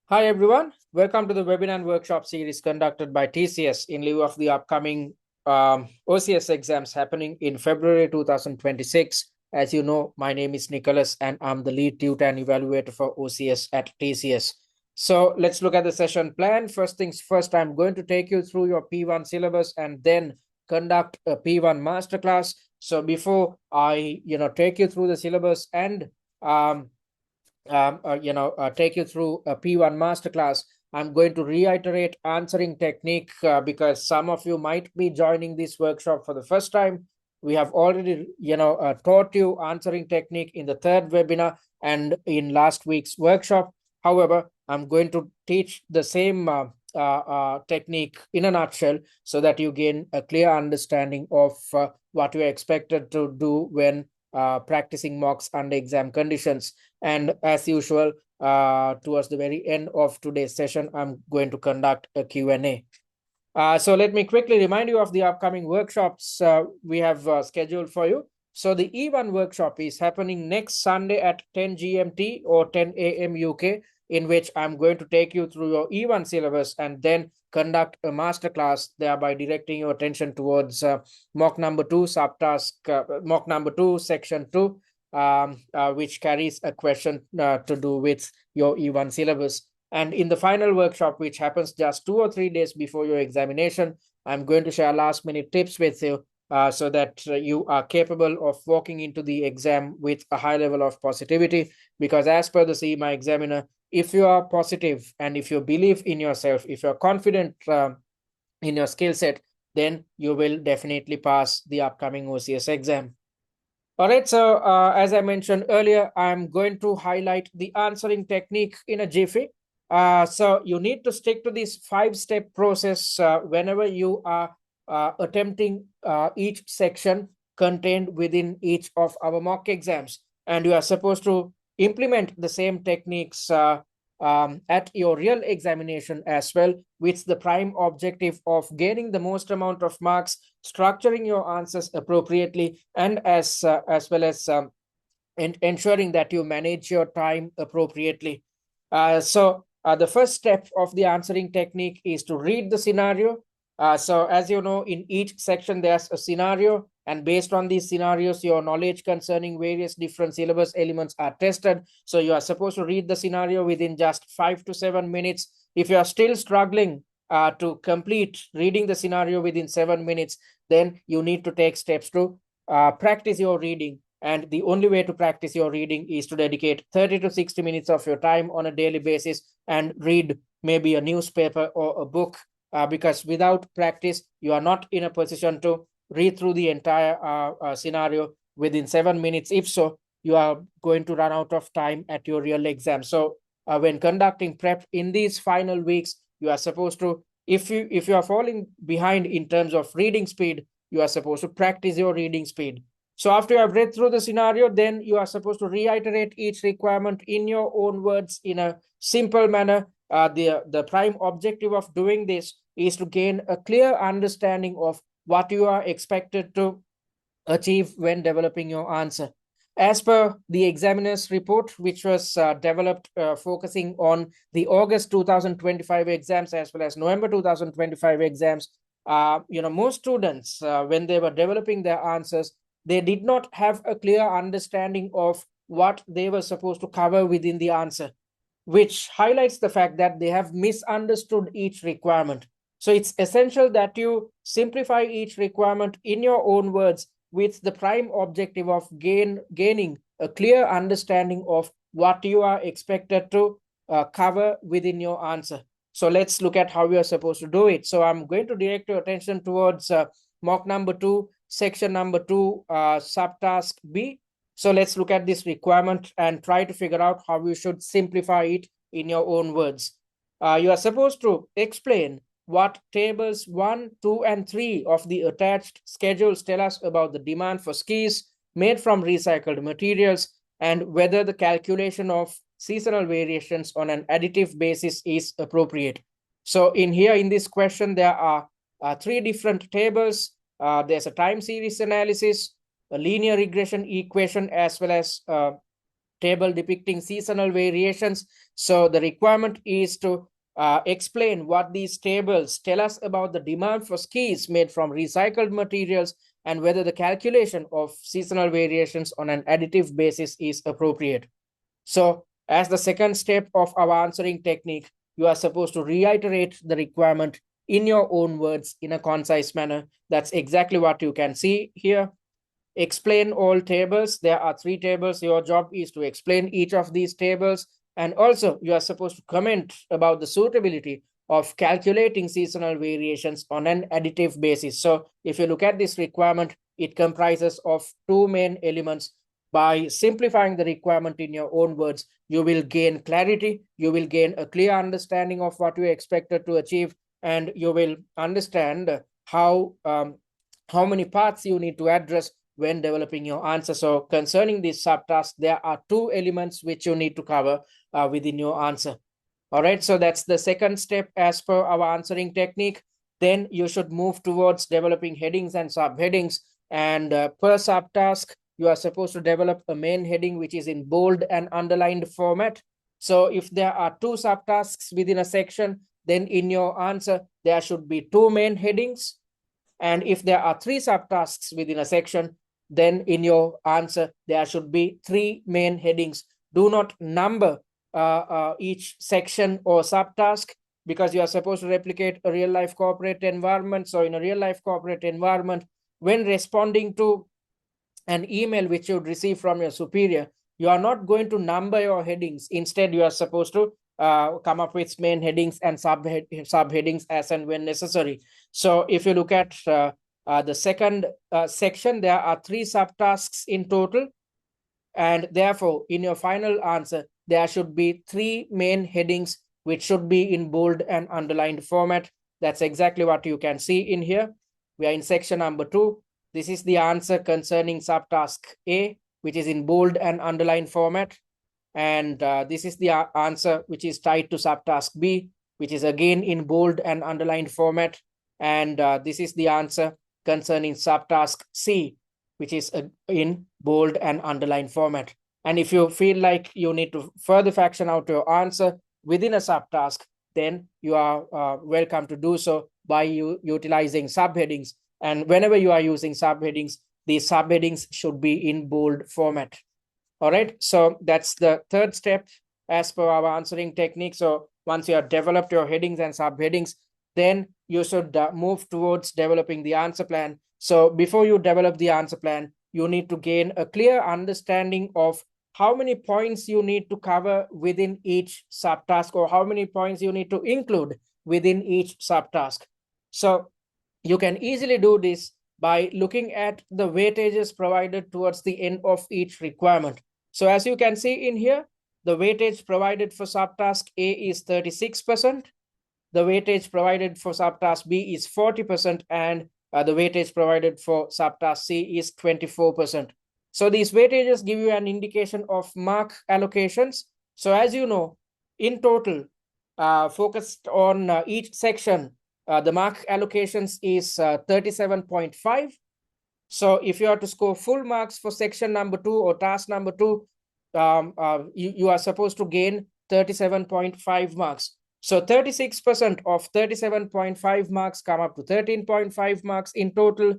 Hi everyone, welcome to the webinar and workshop series conducted by TCS in lieu of the upcoming OCS exams happening in February 2026. As you know, my name is Nicholas and I'm the lead tutor and evaluator for OCS at TCS. So let's look at the session plan. First things first, I'm going to take you through your P1 syllabus and then conduct a P1 masterclass. So before I take you through the syllabus and take you through a P1 masterclass, I'm going to reiterate answering technique because some of you might be joining this workshop for the first time. We have already, taught you answering technique in the third webinar and in last week's workshop. However, I'm going to teach the same technique in a nutshell so that you gain a clear understanding of what you're expected to do when practicing mocks under exam conditions. And as usual, towards the very end of today's session, I'm going to conduct a Q&A. So let me quickly remind you of the upcoming workshops we have scheduled for you. So the E1 workshop is happening next Sunday at 10 GMT or 10 AM UK, in which I'm going to take you through your E1 syllabus and then conduct a masterclass, thereby directing your attention towards mock number 2, subtask, mock number 2, section 2, which carries a question to do with your E1 syllabus. And in the final workshop, which happens just 2 or 3 days before your examination, I'm going to share last minute tips with you so that you are capable of walking into the exam with a high level of positivity. Because as per the CIMA examiner, if you are positive and if you believe in yourself, if you're confident in your skill set, then you will definitely pass the upcoming OCS exam. All right, so as I mentioned earlier, I'm going to highlight the answering technique in a jiffy. So you need to stick to this 5-step process whenever you are attempting each section contained within each of our mock exams. And you are supposed to implement the same techniques at your real examination as well, with the prime objective of gaining the most amount of marks, structuring your answers appropriately, and as well as ensuring that you manage your time appropriately. So the first step of the answering technique is to read the scenario. So as you know, in each section there's a scenario, and based on these scenarios, your knowledge concerning various different syllabus elements are tested. So you are supposed to read the scenario within just 5 to 7 minutes. If you are still struggling to complete reading the scenario within 7 minutes, then you need to take steps to practice your reading. And the only way to practice your reading is to dedicate 30 to 60 minutes of your time on a daily basis and read maybe a newspaper or a book, because without practice, you are not in a position to read through the entire scenario within 7 minutes. If so, you are going to run out of time at your real exam. So when conducting prep in these final weeks, you are supposed to, if you are falling behind in terms of reading speed, you are supposed to practice your reading speed. So after you have read through the scenario, then you are supposed to reiterate each requirement in your own words in a simple manner. The prime objective of doing this is to gain a clear understanding of what you are expected to achieve when developing your answer. As per the examiner's report, which was developed focusing on the August 2025 exams as well as November 2025 exams, most students, when they were developing their answers, they did not have a clear understanding of what they were supposed to cover within the answer, which highlights the fact that they have misunderstood each requirement. So it's essential that you simplify each requirement in your own words with the prime objective of gaining a clear understanding of what you are expected to cover within your answer. So let's look at how we are supposed to do it. So I'm going to direct your attention towards mock number 2, section number 2, subtask B. So let's look at this requirement and try to figure out how you should simplify it in your own words. You are supposed to explain what tables 1, 2, and 3 of the attached schedules tell us about the demand for skis made from recycled materials and whether the calculation of seasonal variations on an additive basis is appropriate. So in this question, there are 3 different tables. There's a time series analysis, a linear regression equation, as well as table depicting seasonal variations. So the requirement is to explain what these tables tell us about the demand for skis made from recycled materials and whether the calculation of seasonal variations on an additive basis is appropriate. So as the second step of our answering technique, you are supposed to reiterate the requirement in your own words in a concise manner. That's exactly what you can see here. Explain all tables. There are 3 tables. Your job is to explain each of these tables. And also, you are supposed to comment about the suitability of calculating seasonal variations on an additive basis. So if you look at this requirement, it comprises of 2 main elements. By simplifying the requirement in your own words, you will gain clarity, you will gain a clear understanding of what you expected to achieve, and you will understand how many parts you need to address when developing your answer. So concerning this subtask, there are 2 elements which you need to cover within your answer. All right, so that's the second step as per our answering technique. Then you should move towards developing headings and subheadings. And per subtask, you are supposed to develop a main heading which is in bold and underlined format. So if there are 2 subtasks within a section, then in your answer, there should be 2 main headings. And if there are 3 subtasks within a section, then in your answer, there should be 3 main headings. Do not number each section or subtask, because you are supposed to replicate a real-life corporate environment. So in a real-life corporate environment, when responding to an email which you receive from your superior, you are not going to number your headings. Instead, you are supposed to come up with main headings and subheadings as and when necessary. So if you look at the second section, there are 3 subtasks in total. And therefore, in your final answer, there should be 3 main headings, which should be in bold and underlined format. That's exactly what you can see in here. We are in section number 2. This is the answer concerning subtask A, which is in bold and underlined format. And this is the answer which is tied to subtask B, which is again in bold and underlined format. And this is the answer concerning subtask C, which is in bold and underlined format. And if you feel like you need to further fraction out your answer within a subtask, then you are welcome to do so by utilizing subheadings. And whenever you are using subheadings, these subheadings should be in bold format. All right, so that's the third step as per our answering technique. So once you have developed your headings and subheadings, then you should move towards developing the answer plan. So before you develop the answer plan, you need to gain a clear understanding of how many points you need to cover within each subtask, or how many points you need to include within each subtask. So you can easily do this by looking at the weightages provided towards the end of each requirement. So as you can see in here, the weightage provided for subtask A is 36%. The weightage provided for subtask B is 40%, and the weightage provided for subtask C is 24%. So these weightages give you an indication of mark allocations. So as you know, in total, focused on each section, the mark allocations is 37.5. So if you are to score full marks for section number 2 or task number 2, you are supposed to gain 37.5 marks. So 36% of 37.5 marks come up to 13.5 marks in total.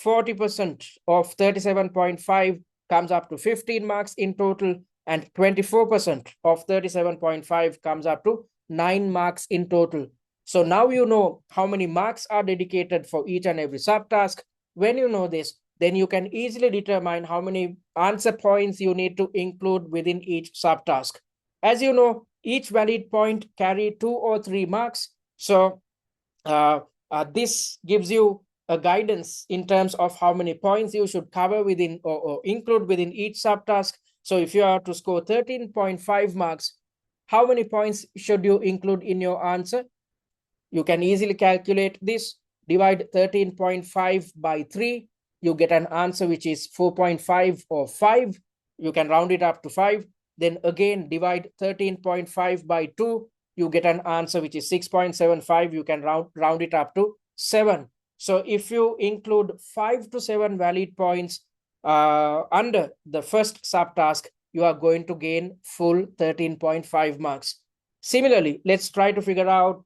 40% of 37.5 comes up to 15 marks in total. And 24% of 37.5 comes up to 9 marks in total. So now you know how many marks are dedicated for each and every subtask. When you know this, then you can easily determine how many answer points you need to include within each subtask. As you know, each valid point carry 2 or 3 marks. So this gives you a guidance in terms of how many points you should cover within or include within each subtask. So if you are to score 13.5 marks, how many points should you include in your answer? You can easily calculate this. Divide 13.5 by 3. You get an answer which is 4.5 or 5. You can round it up to 5. Then again, divide 13.5 by 2. You get an answer which is 6.75. You can round it up to 7. So if you include 5 to 7 valid points under the first subtask, you are going to gain full 13.5 marks. Similarly, let's try to figure out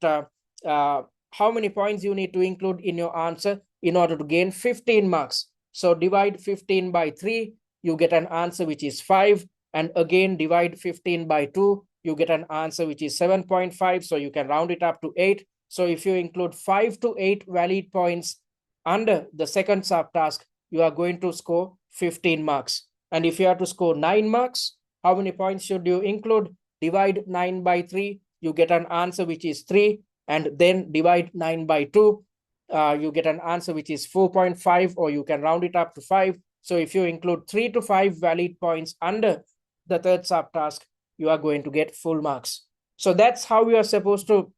how many points you need to include in your answer in order to gain 15 marks. So divide 15 by 3, you get an answer which is 5. And again, divide 15 by 2, you get an answer which is 7.5. So you can round it up to 8. So if you include 5 to 8 valid points under the second subtask, you are going to score 15 marks. And if you have to score 9 marks, how many points should you include? Divide 9 by 3, you get an answer which is 3. And then divide 9 by 2, you get an answer which is 4.5, or you can round it up to 5. So if you include 3 to 5 valid points under the third subtask, you are going to get full marks. So that's how you are supposed to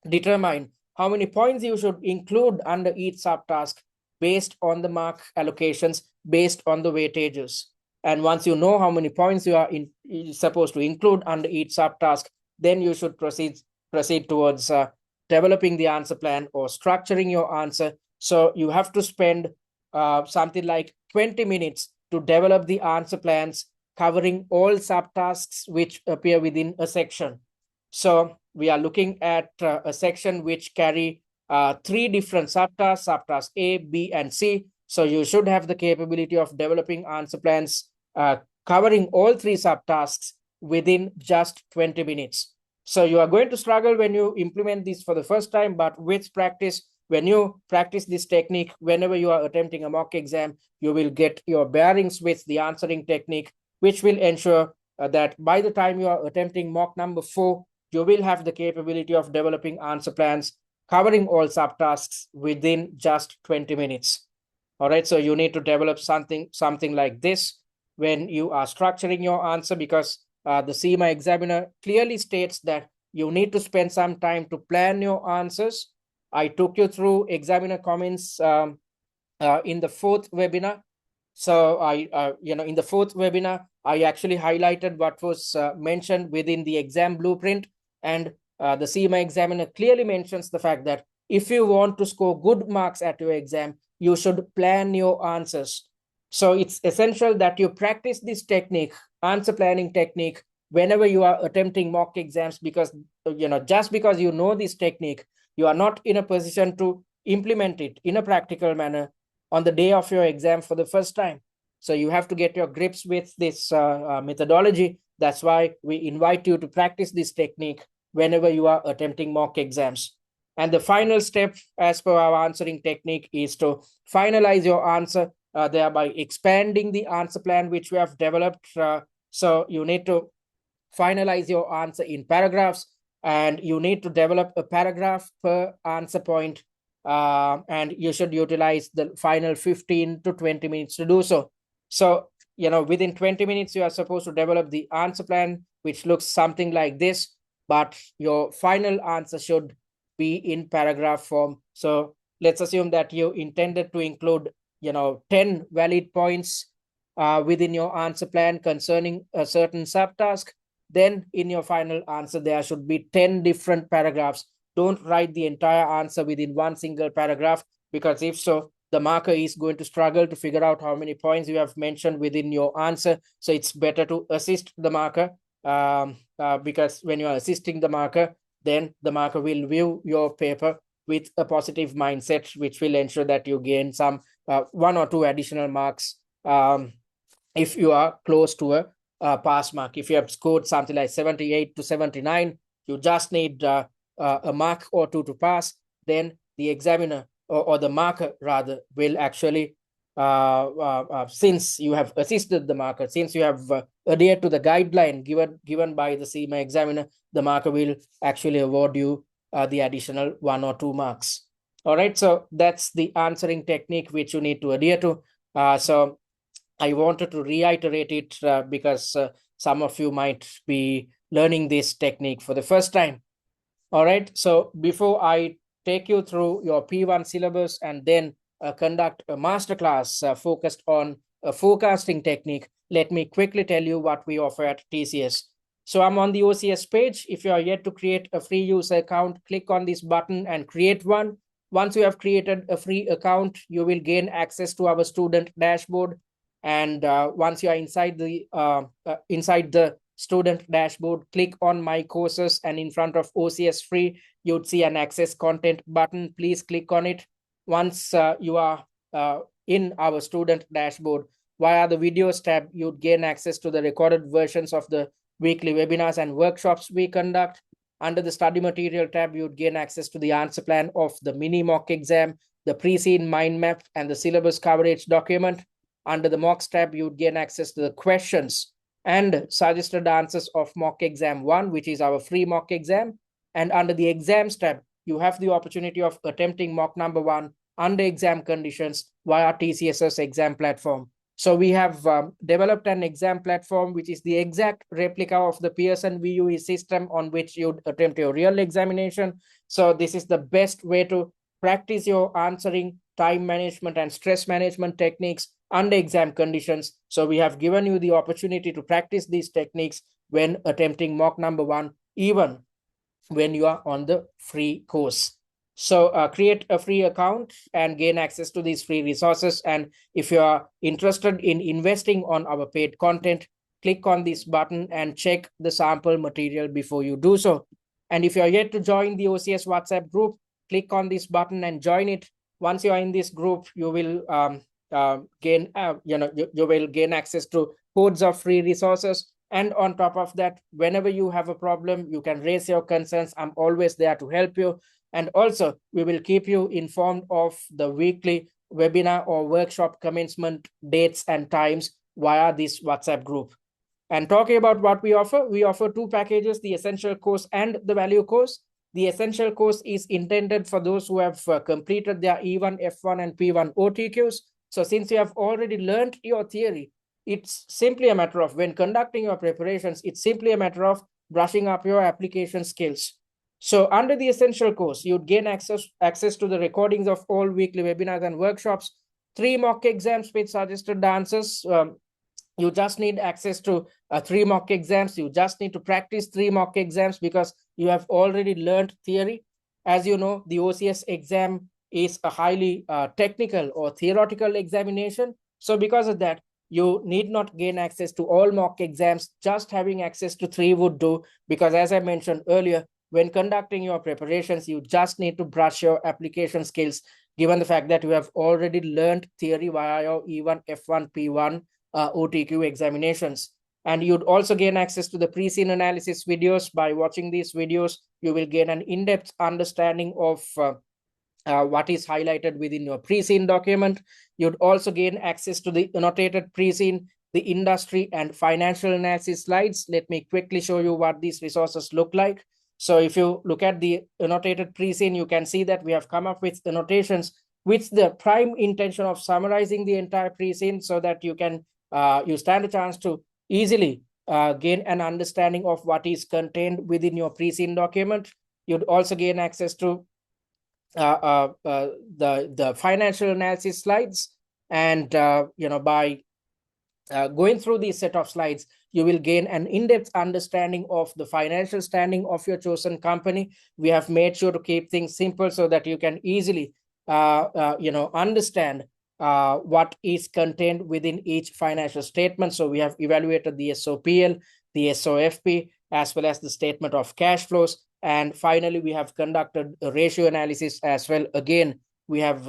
determine how many points you should include under each subtask based on the mark allocations, based on the weightages. And once you know how many points you are supposed to include under each subtask, then you should proceed towards developing the answer plan or structuring your answer. So you have to spend something like 20 minutes to develop the answer plans covering all subtasks which appear within a section. So we are looking at a section which carry 3 different subtasks, subtask A, B, and C. So you should have the capability of developing answer plans covering all 3 subtasks within just 20 minutes. So you are going to struggle when you implement this for the first time, but with practice, when you practice this technique, whenever you are attempting a mock exam, you will get your bearings with the answering technique, which will ensure that by the time you are attempting mock number 4, you will have the capability of developing answer plans covering all subtasks within just 20 minutes. All right, so you need to develop something like this when you are structuring your answer, because the CIMA examiner clearly states that you need to spend some time to plan your answers. I took you through examiner comments in the 4th webinar. So in the 4th webinar, I actually highlighted what was mentioned within the exam blueprint, and the CIMA examiner clearly mentions the fact that if you want to score good marks at your exam, you should plan your answers. So it's essential that you practice this technique, answer planning technique, whenever you are attempting mock exams, because just because you know this technique, you are not in a position to implement it in a practical manner on the day of your exam for the first time. So you have to get your grips with this methodology. That's why we invite you to practice this technique whenever you are attempting mock exams. And the final step, as per our answering technique, is to finalize your answer, thereby expanding the answer plan which we have developed. So you need to finalize your answer in paragraphs, and you need to develop a paragraph per answer point, and you should utilize the final 15 to 20 minutes to do so. So, within 20 minutes, you are supposed to develop the answer plan, which looks something like this, but your final answer should be in paragraph form. So let's assume that you intended to include, 10 valid points within your answer plan concerning a certain subtask. Then in your final answer, there should be 10 different paragraphs. Don't write the entire answer within one single paragraph, because if so, the marker is going to struggle to figure out how many points you have mentioned within your answer. So it's better to assist the marker, because when you are assisting the marker, then the marker will view your paper with a positive mindset, which will ensure that you gain some 1 or 2 additional marks if you are close to a pass mark. If you have scored something like 78 to 79, you just need a mark or 2 to pass. Then the examiner or the marker rather will actually, since you have assisted the marker, since you have adhered to the guideline given by the CIMA examiner, the marker will actually award you the additional 1 or 2 marks. All right, so that's the answering technique which you need to adhere to. So I wanted to reiterate it because some of you might be learning this technique for the first time. All right, so before I take you through your P1 syllabus and then conduct a masterclass focused on a forecasting technique, let me quickly tell you what we offer at TCS. So I'm on the OCS page. If you are yet to create a free user account, click on this button and create one. Once you have created a free account, you will gain access to our student dashboard. And once you are inside the student dashboard, click on My Courses, and in front of OCS Free, you'd see an Access Content button. Please click on it. Once you are in our student dashboard, via the Videos tab, you'd gain access to the recorded versions of the weekly webinars and workshops we conduct. Under the Study Material tab, you'd gain access to the answer plan of the mini mock exam, the pre-seen mind map, and the syllabus coverage document. Under the mocks tab, you'd gain access to the questions and suggested answers of mock exam 1, which is our free mock exam. And under the exams tab, you have the opportunity of attempting mock number 1 under exam conditions via TCS's exam platform. So we have developed an exam platform which is the exact replica of the Pearson VUE system on which you'd attempt your real examination. So this is the best way to practice your answering, time management, and stress management techniques under exam conditions. So we have given you the opportunity to practice these techniques when attempting mock number 1, even when you are on the free course. So create a free account and gain access to these free resources. And if you are interested in investing on our paid content, click on this button and check the sample material before you do so. And if you are yet to join the OCS WhatsApp group, click on this button and join it. Once you are in this group, you will gain access to hordes of free resources. And on top of that, whenever you have a problem, you can raise your concerns. I'm always there to help you. And also, we will keep you informed of the weekly webinar or workshop commencement dates and times via this WhatsApp group. And talking about what we offer 2 packages, the Essential course and the Value course. The Essential course is intended for those who have completed their E1, F1, and P1 OTQs. So since you have already learned your theory, it's simply a matter of, when conducting your preparations, it's simply a matter of brushing up your application skills. So under the Essential course, you'd gain access to the recordings of all weekly webinars and workshops, 3 mock exams with suggested answers. You just need access to 3 mock exams. You just need to practice 3 mock exams because you have already learned theory. As you know, the OCS exam is a highly technical or theoretical examination. So because of that, you need not gain access to all mock exams. Just having access to 3 would do, because as I mentioned earlier, when conducting your preparations, you just need to brush your application skills, given the fact that you have already learned theory via your E1, F1, P1 OTQ examinations. And you'd also gain access to the pre-scene analysis videos. By watching these videos, you will gain an in-depth understanding of what is highlighted within your pre-scene document. You'd also gain access to the annotated pre-scene, the industry, and financial analysis slides. Let me quickly show you what these resources look like. So if you look at the annotated pre-scene, you can see that we have come up with annotations with the prime intention of summarizing the entire pre-scene, so that you can you stand a chance to easily gain an understanding of what is contained within your pre-scene document. You'd also gain access to the financial analysis slides, and by going through this set of slides, you will gain an in-depth understanding of the financial standing of your chosen company. We have made sure to keep things simple so that you can easily understand what is contained within each financial statement. So we have evaluated the SOPL, the SOFP, as well as the statement of cash flows. And finally, we have conducted a ratio analysis as well. Again, we have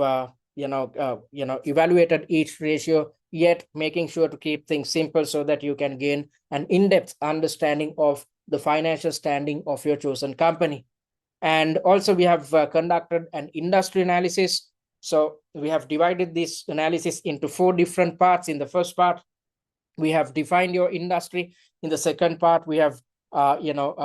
evaluated each ratio, yet making sure to keep things simple so that you can gain an in-depth understanding of the financial standing of your chosen company. And also we have conducted an industry analysis. So we have divided this analysis into 4 different parts. In the first part, we have defined your industry. In the second part, we have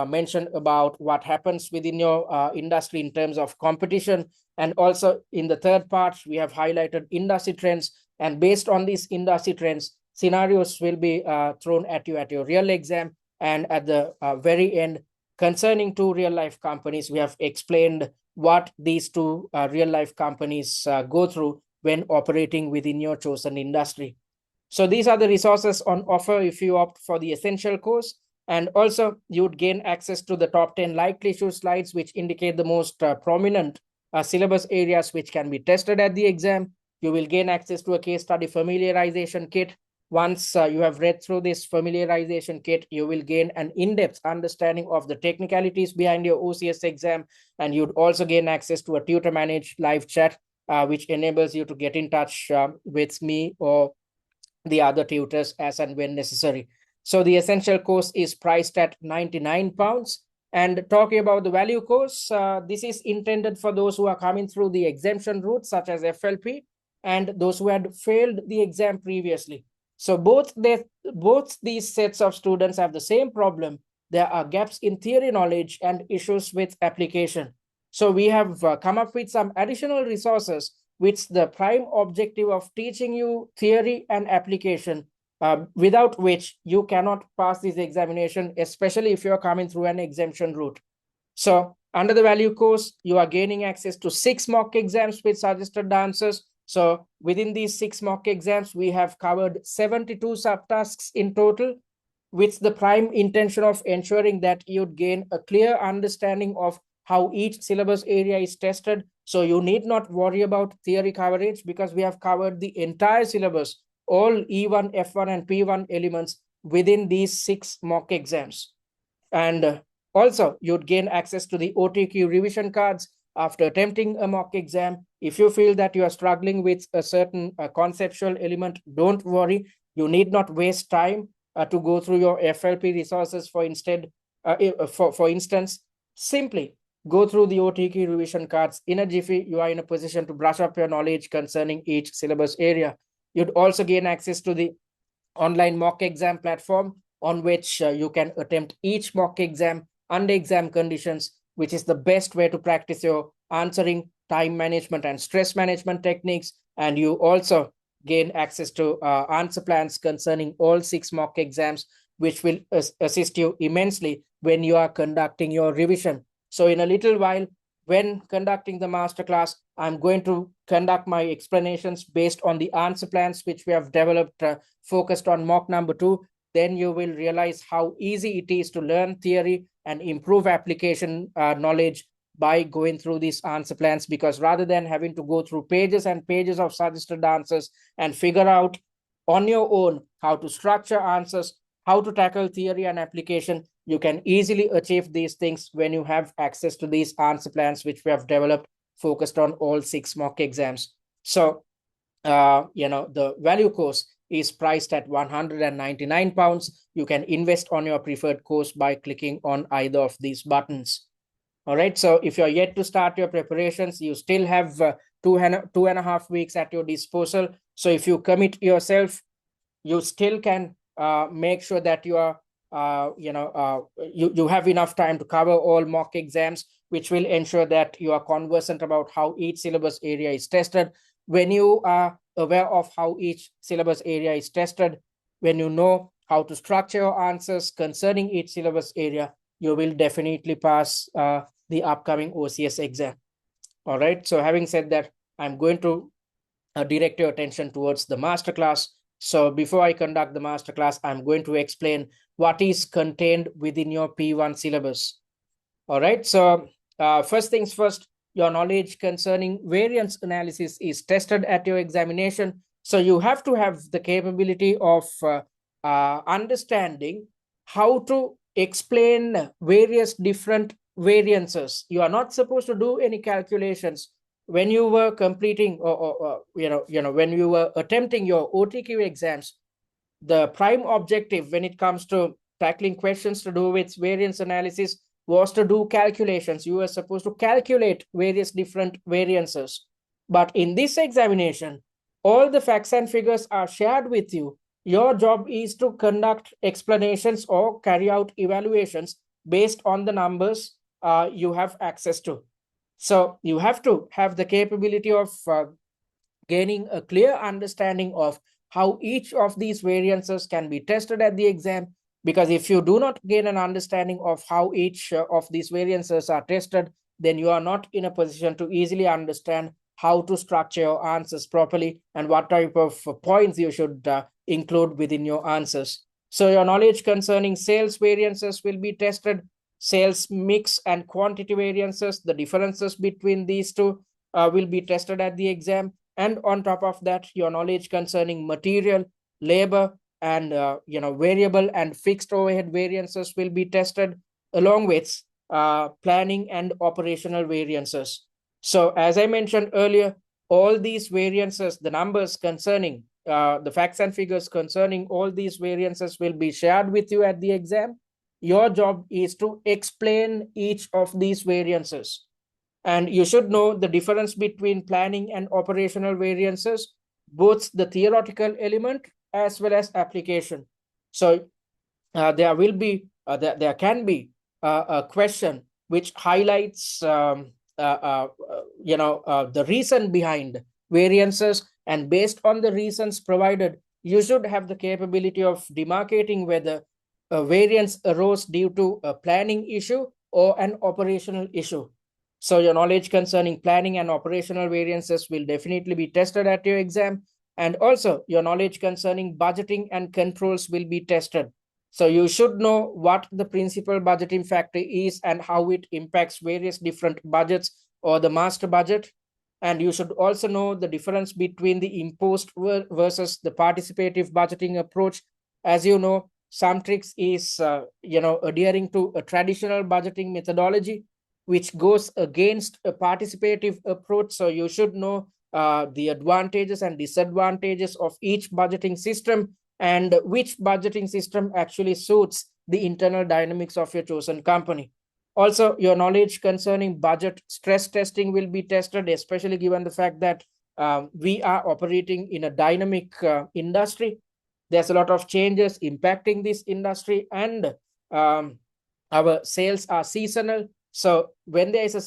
mentioned about what happens within your industry in terms of competition. And also in the third part, we have highlighted industry trends. And based on these industry trends, scenarios will be thrown at you at your real exam. And at the very end, concerning 2 real-life companies, we have explained what these 2 real-life companies go through when operating within your chosen industry. So these are the resources on offer if you opt for the Essential course. And also, you would gain access to the top 10 likely issue slides, which indicate the most prominent syllabus areas which can be tested at the exam. You will gain access to a case study familiarization kit. Once you have read through this familiarization kit, you will gain an in-depth understanding of the technicalities behind your OCS exam, and you'd also gain access to a tutor-managed live chat, which enables you to get in touch with me or the other tutors as and when necessary. So the essential course is priced at £99. And talking about the value course, this is intended for those who are coming through the exemption route, such as FLP, and those who had failed the exam previously. So both these sets of students have the same problem. There are gaps in theory knowledge and issues with application. So we have come up with some additional resources with the prime objective of teaching you theory and application, without which you cannot pass this examination, especially if you're coming through an exemption route. So under the value course, you are gaining access to 6 mock exams with suggested answers. So within these 6 mock exams, we have covered 72 subtasks in total, with the prime intention of ensuring that you'd gain a clear understanding of how each syllabus area is tested. So you need not worry about theory coverage, because we have covered the entire syllabus, all E1, F1, and P1 elements within these 6 mock exams. And also, you'd gain access to the OTQ revision cards after attempting a mock exam. If you feel that you are struggling with a certain conceptual element, don't worry. You need not waste time to go through your FLP resources. For instance, simply go through the OTQ revision cards. In a jiffy, you are in a position to brush up your knowledge concerning each syllabus area. You'd also gain access to the online mock exam platform, on which you can attempt each mock exam under exam conditions, which is the best way to practice your answering, time management, and stress management techniques. And you also gain access to answer plans concerning all 6 mock exams, which will assist you immensely when you are conducting your revision. So in a little while, when conducting the masterclass, I'm going to conduct my explanations based on the answer plans which we have developed focused on mock number 2. Then you will realize how easy it is to learn theory and improve application knowledge by going through these answer plans, because rather than having to go through pages and pages of suggested answers and figure out on your own how to structure answers, how to tackle theory and application, you can easily achieve these things when you have access to these answer plans which we have developed focused on all 6 mock exams. So, the value course is priced at £199. You can invest on your preferred course by clicking on either of these buttons. All right. So if you're yet to start your preparations, you still have 2.5 weeks at your disposal. So if you commit yourself, you still can make sure that you are you have enough time to cover all mock exams, which will ensure that you are conversant about how each syllabus area is tested. When you are aware of how each syllabus area is tested, when you know how to structure your answers concerning each syllabus area, you will definitely pass the upcoming OCS exam. All right. So having said that, I'm going to direct your attention towards the masterclass. So before I conduct the masterclass, I'm going to explain what is contained within your P1 syllabus. All right. So first things first, your knowledge concerning variance analysis is tested at your examination. So you have to have the capability of understanding how to explain various different variances. You are not supposed to do any calculations when you were completing when you were attempting your OTQ exams. The prime objective when it comes to tackling questions to do with variance analysis was to do calculations. You were supposed to calculate various different variances. But in this examination, all the facts and figures are shared with you. Your job is to conduct explanations or carry out evaluations based on the numbers you have access to. So you have to have the capability of gaining a clear understanding of how each of these variances can be tested at the exam. Because if you do not gain an understanding of how each of these variances are tested, then you are not in a position to easily understand how to structure your answers properly and what type of points you should include within your answers. So your knowledge concerning sales variances will be tested, sales mix and quantity variances, the differences between these two will be tested at the exam. And on top of that, your knowledge concerning material, labor, and variable and fixed overhead variances will be tested, along with planning and operational variances. So as I mentioned earlier, all these variances, the numbers concerning the facts and figures concerning all these variances will be shared with you at the exam. Your job is to explain each of these variances. And you should know the difference between planning and operational variances, both the theoretical element as well as application. So there will be, there can be a question which highlights, the reason behind variances, and based on the reasons provided, you should have the capability of demarcating whether a variance arose due to a planning issue or an operational issue. So your knowledge concerning planning and operational variances will definitely be tested at your exam. And also your knowledge concerning budgeting and controls will be tested. So you should know what the principal budgeting factor is and how it impacts various different budgets or the master budget. And you should also know the difference between the imposed versus the participative budgeting approach. As you know, SumTrix is adhering to a traditional budgeting methodology, which goes against a participative approach. So you should know the advantages and disadvantages of each budgeting system, and which budgeting system actually suits the internal dynamics of your chosen company. Also, your knowledge concerning budget stress testing will be tested, especially given the fact that we are operating in a dynamic industry. There's a lot of changes impacting this industry, and our sales are seasonal. So when there is a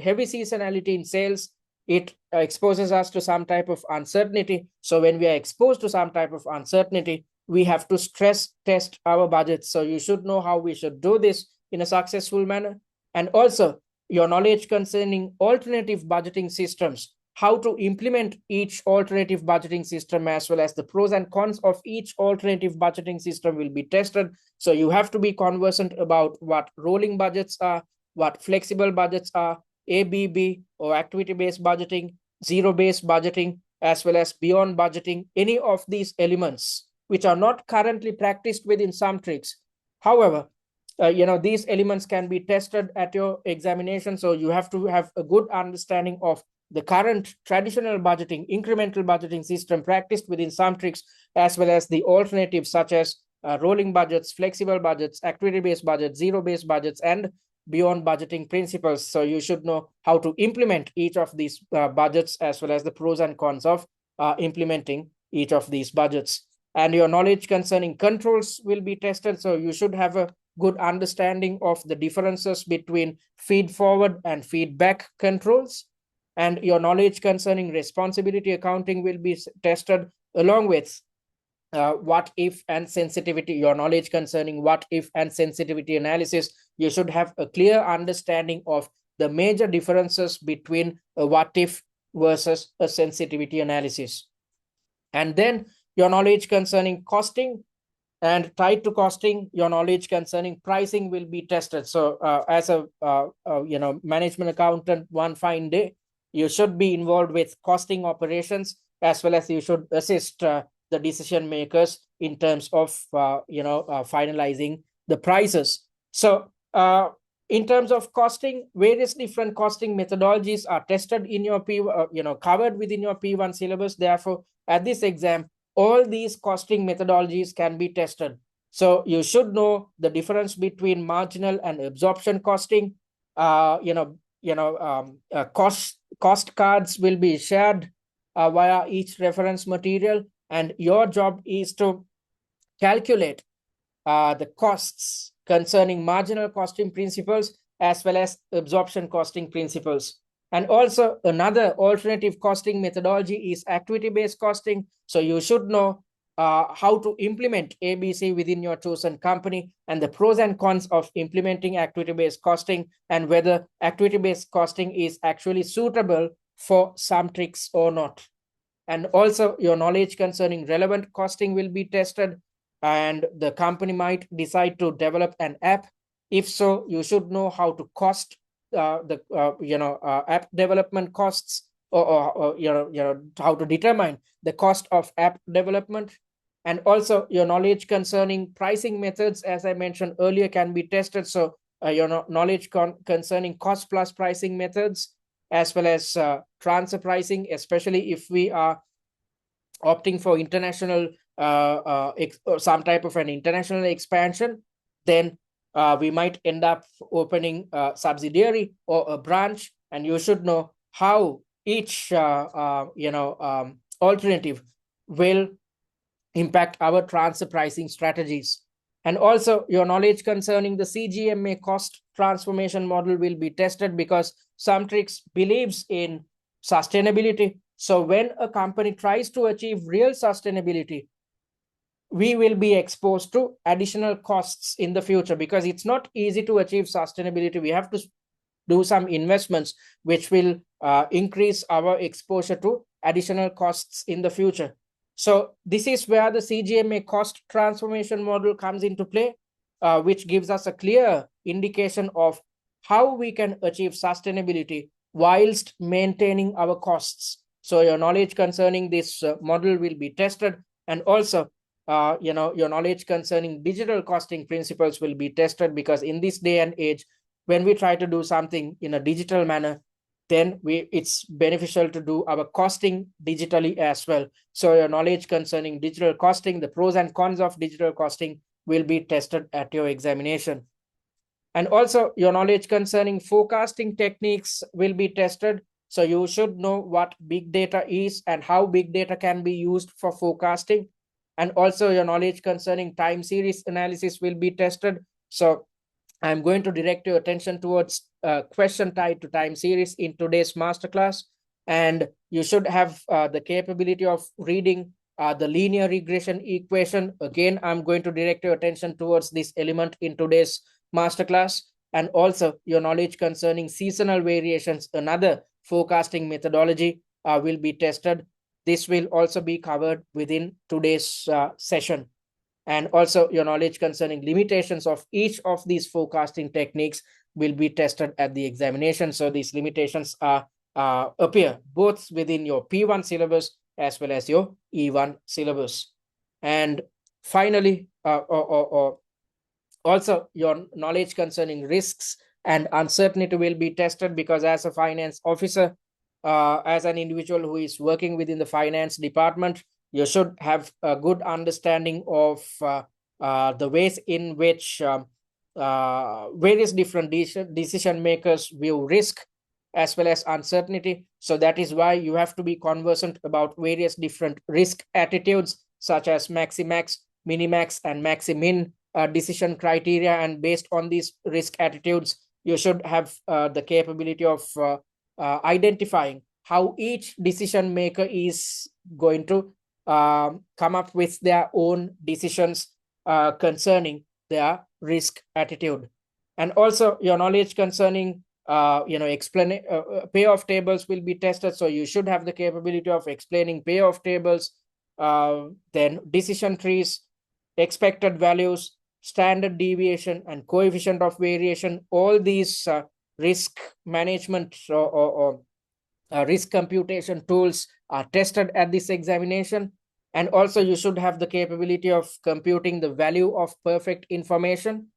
heavy seasonality in sales, it exposes us to some type of uncertainty. So when we are exposed to some type of uncertainty, we have to stress test our budgets. So you should know how we should do this in a successful manner. And also your knowledge concerning alternative budgeting systems, how to implement each alternative budgeting system, as well as the pros and cons of each alternative budgeting system will be tested. So you have to be conversant about what rolling budgets are, what flexible budgets are, ABB or activity-based budgeting, zero-based budgeting, as well as beyond budgeting, any of these elements which are not currently practiced within SumTrix. However, these elements can be tested at your examination. So you have to have a good understanding of the current traditional budgeting, incremental budgeting system practiced within SumTrix, as well as the alternatives such as rolling budgets, flexible budgets, activity-based budgets, zero-based budgets, and beyond budgeting principles. So you should know how to implement each of these budgets, as well as the pros and cons of implementing each of these budgets. And your knowledge concerning controls will be tested. So you should have a good understanding of the differences between feed forward and feedback controls. And your knowledge concerning responsibility accounting will be tested, along with what if and sensitivity. Your knowledge concerning what if and sensitivity analysis, you should have a clear understanding of the major differences between a what if versus a sensitivity analysis. And then your knowledge concerning costing, and tied to costing, your knowledge concerning pricing will be tested. So as a management accountant, one fine day, you should be involved with costing operations, as well as you should assist the decision makers in terms of finalizing the prices. So in terms of costing, various different costing methodologies are tested in your covered within your P1 syllabus. Therefore, at this exam, all these costing methodologies can be tested. So you should know the difference between marginal and absorption costing. Cost cards will be shared via each reference material, and your job is to calculate the costs concerning marginal costing principles as well as absorption costing principles. And also another alternative costing methodology is activity-based costing. So you should know how to implement ABC within your chosen company, and the pros and cons of implementing activity-based costing, and whether activity-based costing is actually suitable for SumTrix or not. And also your knowledge concerning relevant costing will be tested, and the company might decide to develop an app. If so, you should know how to cost app development costs, or how to determine the cost of app development. And also your knowledge concerning pricing methods, as I mentioned earlier, can be tested. So your knowledge concerning cost plus pricing methods, as well as transfer pricing, especially if we are opting for international or some type of an international expansion, then we might end up opening a subsidiary or a branch, and you should know how each alternative will impact our transfer pricing strategies. And also your knowledge concerning the CGMA cost transformation model will be tested, because SumTrix believes in sustainability. So when a company tries to achieve real sustainability, we will be exposed to additional costs in the future, because it's not easy to achieve sustainability. We have to do some investments which will increase our exposure to additional costs in the future. So this is where the CGMA cost transformation model comes into play, which gives us a clear indication of how we can achieve sustainability whilst maintaining our costs. So your knowledge concerning this model will be tested, and also your knowledge concerning digital costing principles will be tested, because in this day and age, when we try to do something in a digital manner, then it's beneficial to do our costing digitally as well. So your knowledge concerning digital costing, the pros and cons of digital costing, will be tested at your examination. And also your knowledge concerning forecasting techniques will be tested. So you should know what big data is and how big data can be used for forecasting. And also your knowledge concerning time series analysis will be tested. So I'm going to direct your attention towards a question tied to time series in today's masterclass. And you should have the capability of reading the linear regression equation. Again, I'm going to direct your attention towards this element in today's masterclass. And also your knowledge concerning seasonal variations, another forecasting methodology, will be tested. This will also be covered within today's session. And also your knowledge concerning limitations of each of these forecasting techniques will be tested at the examination. So these limitations appear both within your P1 syllabus as well as your E1 syllabus. And finally, also your knowledge concerning risks and uncertainty will be tested, because as a finance officer, as an individual who is working within the finance department, you should have a good understanding of the ways in which various different decision makers view risk as well as uncertainty. So that is why you have to be conversant about various different risk attitudes, such as maximax, minimax, and maximin decision criteria. And based on these risk attitudes, you should have the capability of identifying how each decision maker is going to come up with their own decisions concerning their risk attitude. And also your knowledge concerning payoff tables will be tested. So you should have the capability of explaining payoff tables, then decision trees, expected values, standard deviation, and coefficient of variation. All these risk management or risk computation tools are tested at this examination. And also you should have the capability of computing the value of perfect information.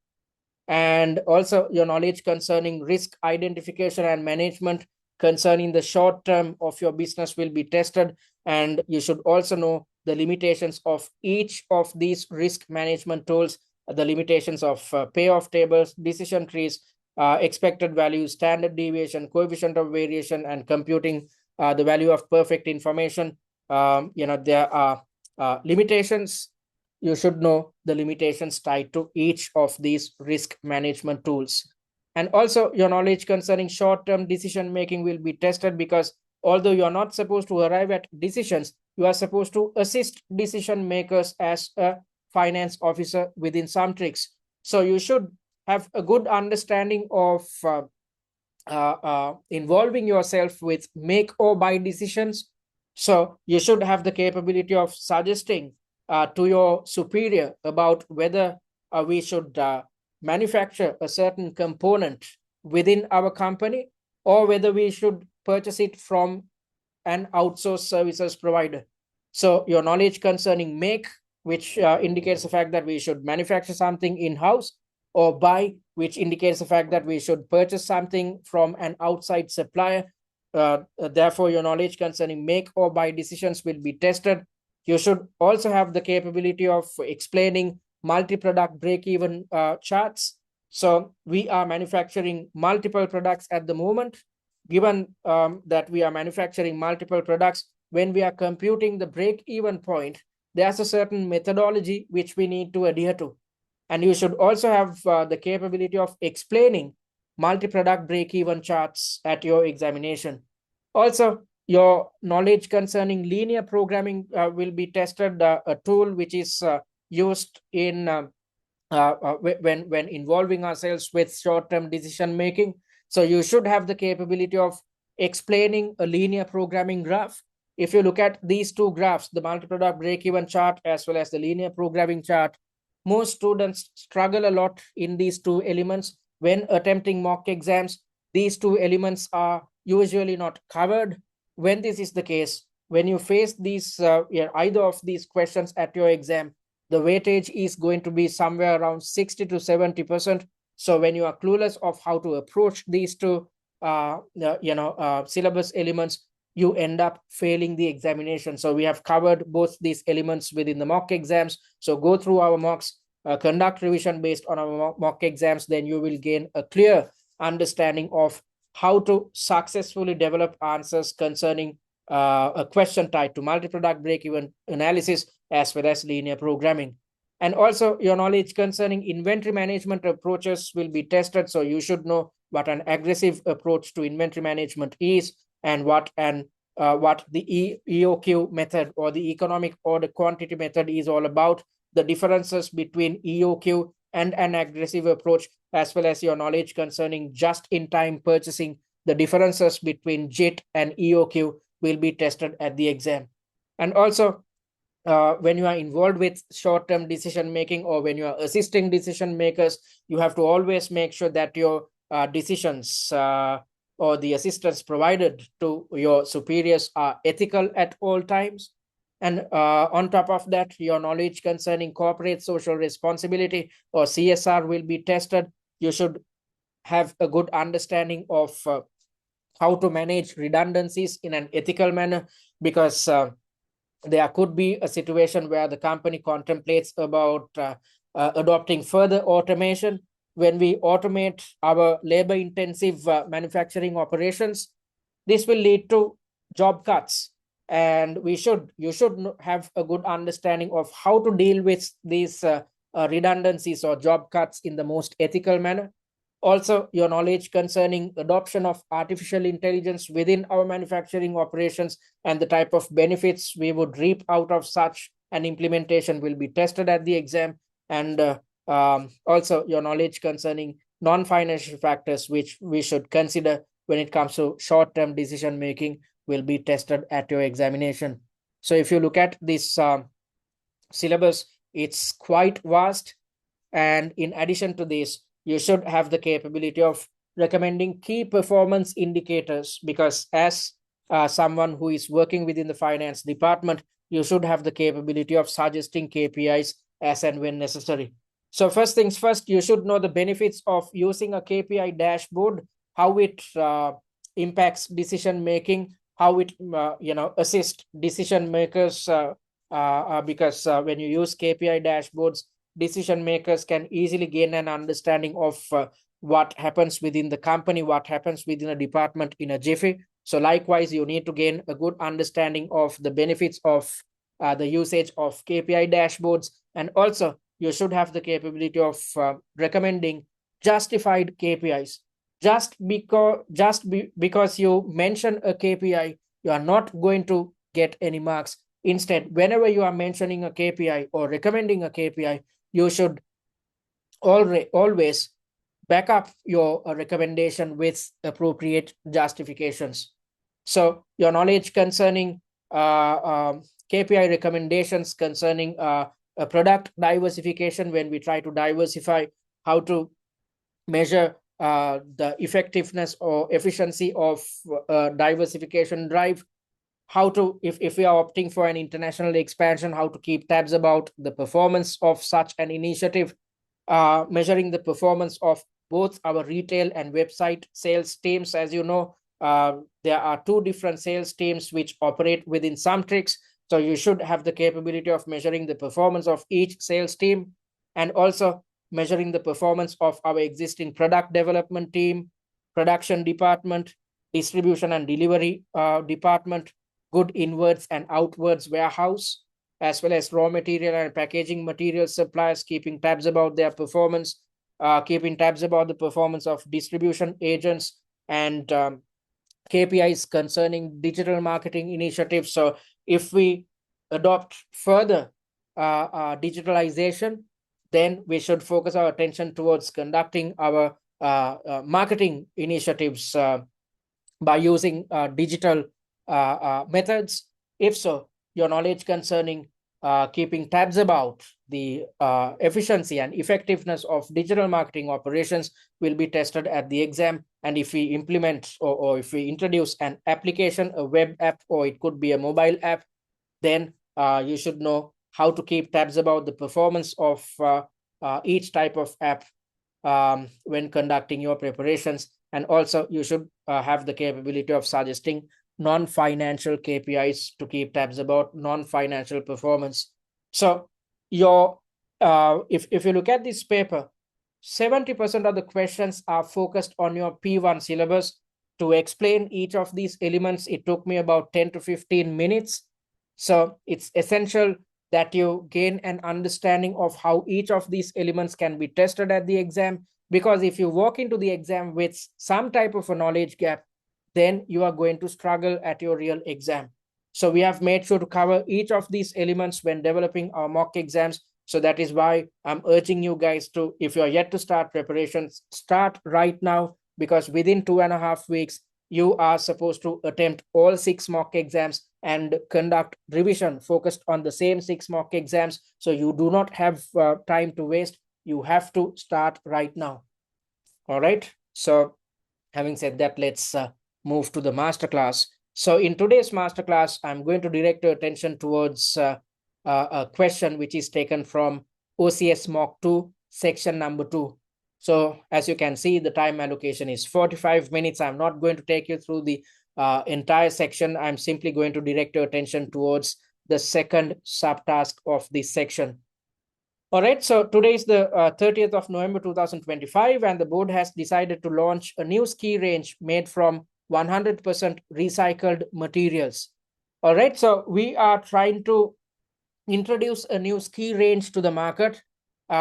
And also your knowledge concerning risk identification and management concerning the short term of your business will be tested. And you should also know the limitations of each of these risk management tools, the limitations of payoff tables, decision trees, expected values, standard deviation, coefficient of variation, and computing the value of perfect information. There are limitations. You should know the limitations tied to each of these risk management tools. And also your knowledge concerning short-term decision making will be tested, because although you are not supposed to arrive at decisions, you are supposed to assist decision makers as a finance officer within SumTrix. So you should have a good understanding of involving yourself with make or buy decisions. So you should have the capability of suggesting to your superior about whether we should manufacture a certain component within our company, or whether we should purchase it from an outsourced services provider. So your knowledge concerning make which indicates the fact that we should manufacture something in-house, or buy, which indicates the fact that we should purchase something from an outside supplier. Therefore, your knowledge concerning make or buy decisions will be tested. You should also have the capability of explaining multi-product break-even charts. So we are manufacturing multiple products at the moment. Given that we are manufacturing multiple products, when we are computing the break-even point, there's a certain methodology which we need to adhere to. And you should also have the capability of explaining multi-product break-even charts at your examination. Also, your knowledge concerning linear programming will be tested, a tool which is used in when involving ourselves with short-term decision making. So you should have the capability of explaining a linear programming graph. If you look at these two graphs, the multi-product break-even chart as well as the linear programming chart, most students struggle a lot in these two elements. When attempting mock exams, these two elements are usually not covered. When this is the case, when you face these either of these questions at your exam, the weightage is going to be somewhere around 60 to 70%. So when you are clueless of how to approach these two syllabus elements, you end up failing the examination. So we have covered both these elements within the mock exams. So go through our mocks, conduct revision based on our mock exams, then you will gain a clear understanding of how to successfully develop answers concerning a question tied to multi-product break-even analysis as well as linear programming. And also your knowledge concerning inventory management approaches will be tested. So you should know what an aggressive approach to inventory management is, and what the EOQ method or the economic order quantity method is all about, the differences between EOQ and an aggressive approach, as well as your knowledge concerning just-in-time purchasing, the differences between JIT and EOQ will be tested at the exam. And also, when you are involved with short-term decision making, or when you are assisting decision makers, you have to always make sure that your decisions or the assistance provided to your superiors are ethical at all times. And on top of that, your knowledge concerning corporate social responsibility or CSR will be tested. You should have a good understanding of how to manage redundancies in an ethical manner, because there could be a situation where the company contemplates about adopting further automation. When we automate our labor-intensive manufacturing operations, this will lead to job cuts. And you should have a good understanding of how to deal with these redundancies or job cuts in the most ethical manner. Also, your knowledge concerning adoption of artificial intelligence within our manufacturing operations and the type of benefits we would reap out of such an implementation will be tested at the exam. And also your knowledge concerning non-financial factors which we should consider when it comes to short-term decision making will be tested at your examination. So if you look at this syllabus, it's quite vast. And in addition to this, you should have the capability of recommending key performance indicators, because as someone who is working within the finance department, you should have the capability of suggesting KPIs as and when necessary. So first things first, you should know the benefits of using a KPI dashboard, how it impacts decision making, how it assists decision makers, because when you use KPI dashboards, decision makers can easily gain an understanding of what happens within the company, what happens within a department in a jiffy. So likewise, you need to gain a good understanding of the benefits of the usage of KPI dashboards. And also, you should have the capability of recommending justified KPIs. Just because you mention a KPI, you are not going to get any marks. Instead, whenever you are mentioning a KPI or recommending a KPI, you should always back up your recommendation with appropriate justifications. So your knowledge concerning KPI recommendations concerning product diversification, when we try to diversify, how to measure the effectiveness or efficiency of diversification drive, how to, if we are opting for an international expansion, how to keep tabs about the performance of such an initiative, measuring the performance of both our retail and website sales teams. As you know, there are two different sales teams which operate within SumTrix. So you should have the capability of measuring the performance of each sales team, and also measuring the performance of our existing product development team, production department, distribution and delivery department, good inwards and outwards warehouse, as well as raw material and packaging material suppliers, keeping tabs about their performance, keeping tabs about the performance of distribution agents, and KPIs concerning digital marketing initiatives. So if we adopt further digitalization, then we should focus our attention towards conducting our marketing initiatives by using digital methods. If so, your knowledge concerning keeping tabs about the efficiency and effectiveness of digital marketing operations will be tested at the exam. And if we implement or if we introduce an application, a web app, or it could be a mobile app, then you should know how to keep tabs about the performance of each type of app when conducting your preparations. And also you should have the capability of suggesting non-financial KPIs to keep tabs about non-financial performance. So your if you look at this paper, 70% of the questions are focused on your P1 syllabus. To explain each of these elements, it took me about 10 to 15 minutes. So it's essential that you gain an understanding of how each of these elements can be tested at the exam, because if you walk into the exam with some type of a knowledge gap, then you are going to struggle at your real exam. So we have made sure to cover each of these elements when developing our mock exams. So that is why I'm urging you guys to, if you're yet to start preparations, start right now, because within 2.5 weeks, you are supposed to attempt all 6 mock exams and conduct revision focused on the same 6 mock exams. So you do not have time to waste. You have to start right now. All right. So having said that, let's move to the masterclass. So in today's masterclass, I'm going to direct your attention towards a question which is taken from OCS Mock 2, section number 2. So as you can see, the time allocation is 45 minutes. I'm not going to take you through the entire section. I'm simply going to direct your attention towards the second subtask of this section. All right, so today is the 30th of November 2025, and the board has decided to launch a new ski range made from 100% recycled materials. All right, so we are trying to introduce a new ski range to the market,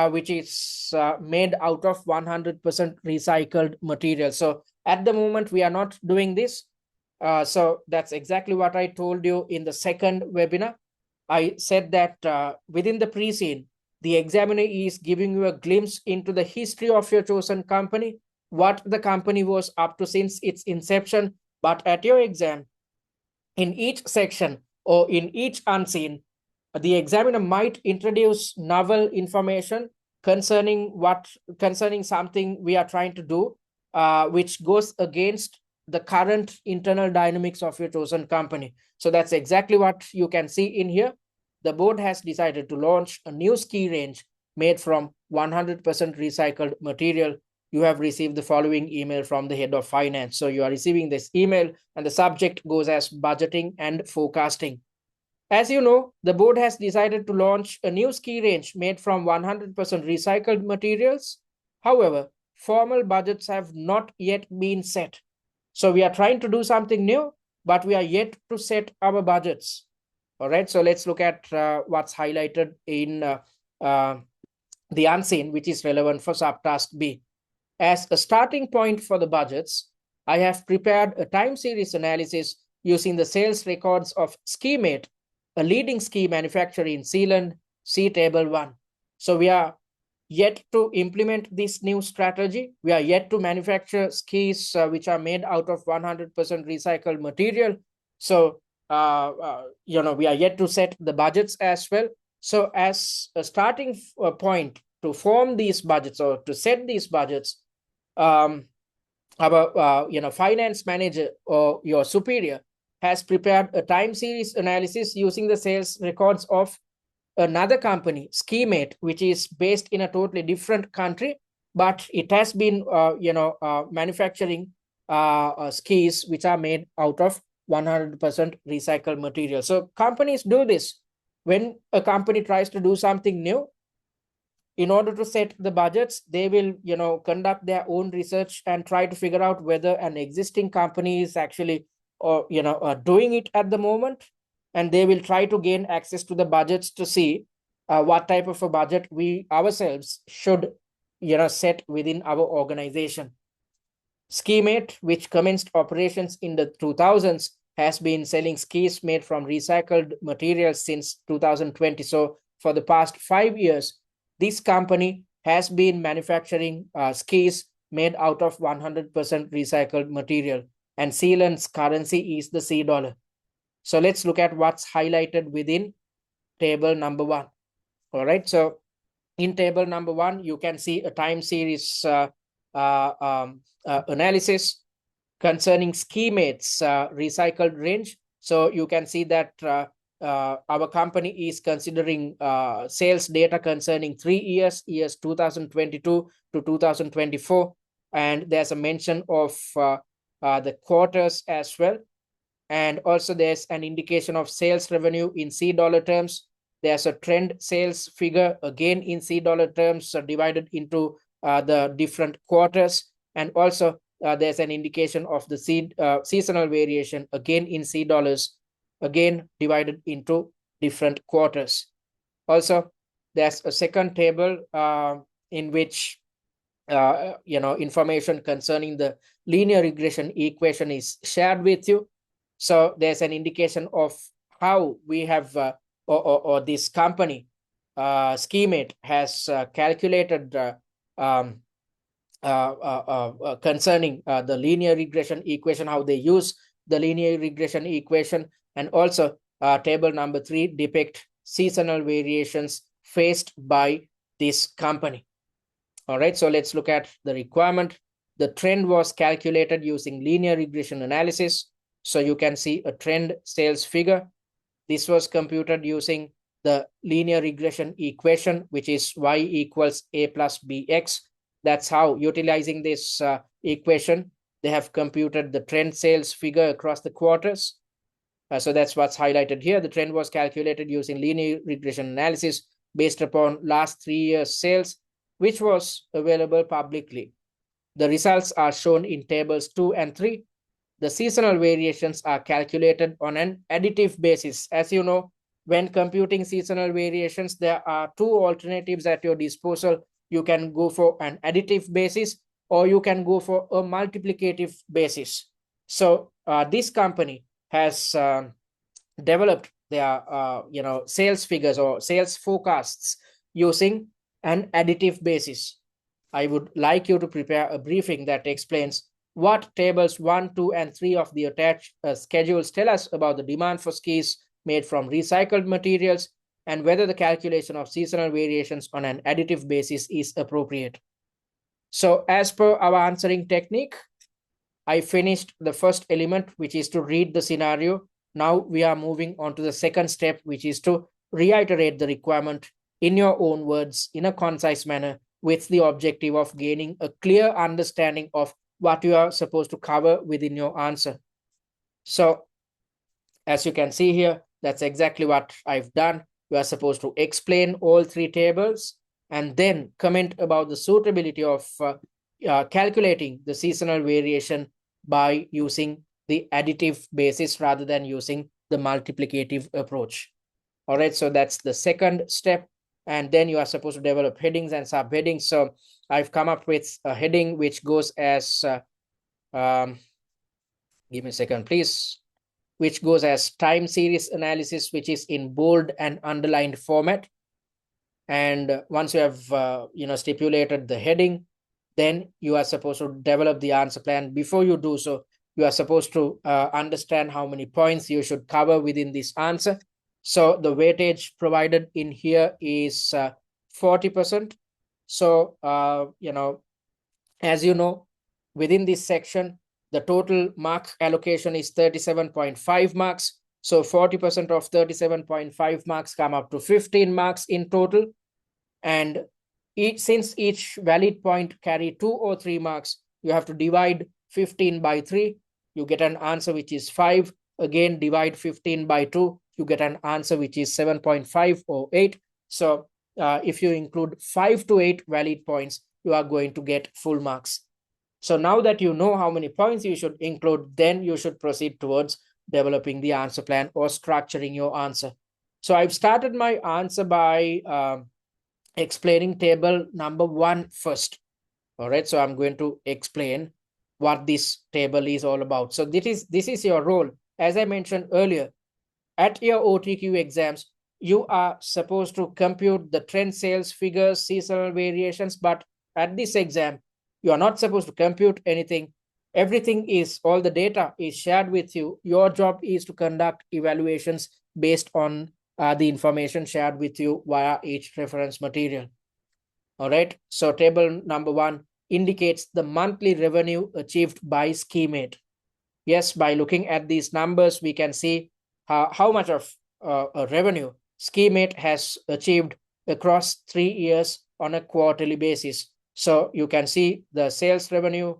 which is made out of 100% recycled material. So at the moment, we are not doing this. So that's exactly what I told you in the second webinar. I said that within the pre-scene, the examiner is giving you a glimpse into the history of your chosen company, what the company was up to since its inception. But at your exam, in each section or in each unseen, the examiner might introduce novel information concerning something we are trying to do, which goes against the current internal dynamics of your chosen company. So that's exactly what you can see in here. The board has decided to launch a new ski range made from 100% recycled material. You have received the following email from the head of finance. So you are receiving this email, and the subject goes as budgeting and forecasting. As you know, the board has decided to launch a new ski range made from 100% recycled materials. However, formal budgets have not yet been set. So we are trying to do something new, but we are yet to set our budgets. All right, so let's look at what's highlighted in the unseen, which is relevant for subtask B. As a starting point for the budgets, I have prepared a time series analysis using the sales records of SkiMate, a leading ski manufacturer in Zealand, see table 1. So we are yet to implement this new strategy. We are yet to manufacture skis which are made out of 100% recycled material. So we are yet to set the budgets as well. So as a starting point to form these budgets or to set these budgets, our finance manager or your superior has prepared a time series analysis using the sales records of another company, Schemate, which is based in a totally different country, but it has been, manufacturing skis which are made out of 100% recycled material. So companies do this. When a company tries to do something new, in order to set the budgets, they will, conduct their own research and try to figure out whether an existing company is actually, doing it at the moment. And they will try to gain access to the budgets to see what type of a budget we ourselves should, set within our organization. Schemate, which commenced operations in the 2000s, has been selling skis made from recycled materials since 2020. So for the past 5 years, this company has been manufacturing skis made out of 100% recycled material, and Sealand's currency is the C dollar. So let's look at what's highlighted within table number 1. All right. So in table number 1, you can see a time series analysis concerning Schemate's recycled range. So you can see that our company is considering sales data concerning 3 years, years 2022 to 2024. And there's a mention of the quarters as well. And also there's an indication of sales revenue in C dollar terms. There's a trend sales figure again in C dollar terms divided into the different quarters. And also there's an indication of the seasonal variation again in C dollars, again divided into different quarters. Also, there's a second table in which information concerning the linear regression equation is shared with you. So there's an indication of how we have or this company Schemate has calculated concerning the linear regression equation, how they use the linear regression equation. And also table number 3 depict seasonal variations faced by this company. All right, so let's look at the requirement. The trend was calculated using linear regression analysis. So you can see a trend sales figure. This was computed using the linear regression equation, which is y equals a plus bx. That's how, utilizing this equation, they have computed the trend sales figure across the quarters. So that's what's highlighted here. The trend was calculated using linear regression analysis based upon last 3 years sales, which was available publicly. The results are shown in tables 2 and 3. The seasonal variations are calculated on an additive basis. As you know, when computing seasonal variations, there are 2 alternatives at your disposal. You can go for an additive basis, or you can go for a multiplicative basis. So this company has developed their sales figures or sales forecasts using an additive basis. I would like you to prepare a briefing that explains what tables 1, 2, and 3 of the attached schedules tell us about the demand for skis made from recycled materials, and whether the calculation of seasonal variations on an additive basis is appropriate. So as per our answering technique, I finished the first element, which is to read the scenario. Now we are moving on to the second step, which is to reiterate the requirement in your own words in a concise manner, with the objective of gaining a clear understanding of what you are supposed to cover within your answer. So as you can see here, that's exactly what I've done. You are supposed to explain all 3 tables and then comment about the suitability of calculating the seasonal variation by using the additive basis rather than using the multiplicative approach. All right, so that's the second step. And then you are supposed to develop headings and subheadings. So I've come up with a heading which goes as, give me a second, please, which goes as time series analysis, which is in bold and underlined format. And once you have, stipulated the heading, then you are supposed to develop the answer plan. Before you do so, you are supposed to understand how many points you should cover within this answer. So the weightage provided in here is 40%. So, as you know, within this section, the total mark allocation is 37.5 marks. So 40% of 37.5 marks come up to 15 marks in total. And since each valid point carry 2 or 3 marks, you have to divide 15 by 3. You get an answer which is 5. Again, divide 15 by 2. You get an answer which is 7.5 or 8. So if you include 5 to 8 valid points, you are going to get full marks. So now that you know how many points you should include, then you should proceed towards developing the answer plan or structuring your answer. So I've started my answer by explaining table number 1 first. All right, so I'm going to explain what this table is all about. So this is your role. As I mentioned earlier, at your OTQ exams, you are supposed to compute the trend sales figures, seasonal variations, but at this exam, you are not supposed to compute anything. Everything is, all the data is shared with you. Your job is to conduct evaluations based on the information shared with you via each reference material. All right, so table number 1 indicates the monthly revenue achieved by SkiMate. Yes, by looking at these numbers, we can see how much of revenue SkiMate has achieved across 3 years on a quarterly basis. So you can see the sales revenue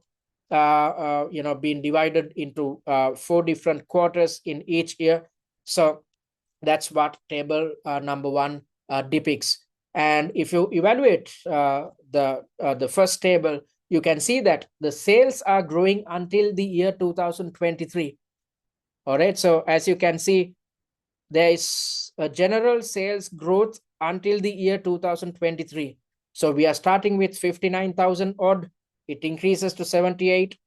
being divided into 4 different quarters in each year. So that's what table number 1 depicts. And if you evaluate the first table, you can see that the sales are growing until the year 2023. All right, so as you can see, there is a general sales growth until the year 2023. So we are starting with 59,000 odd. It increases to 78,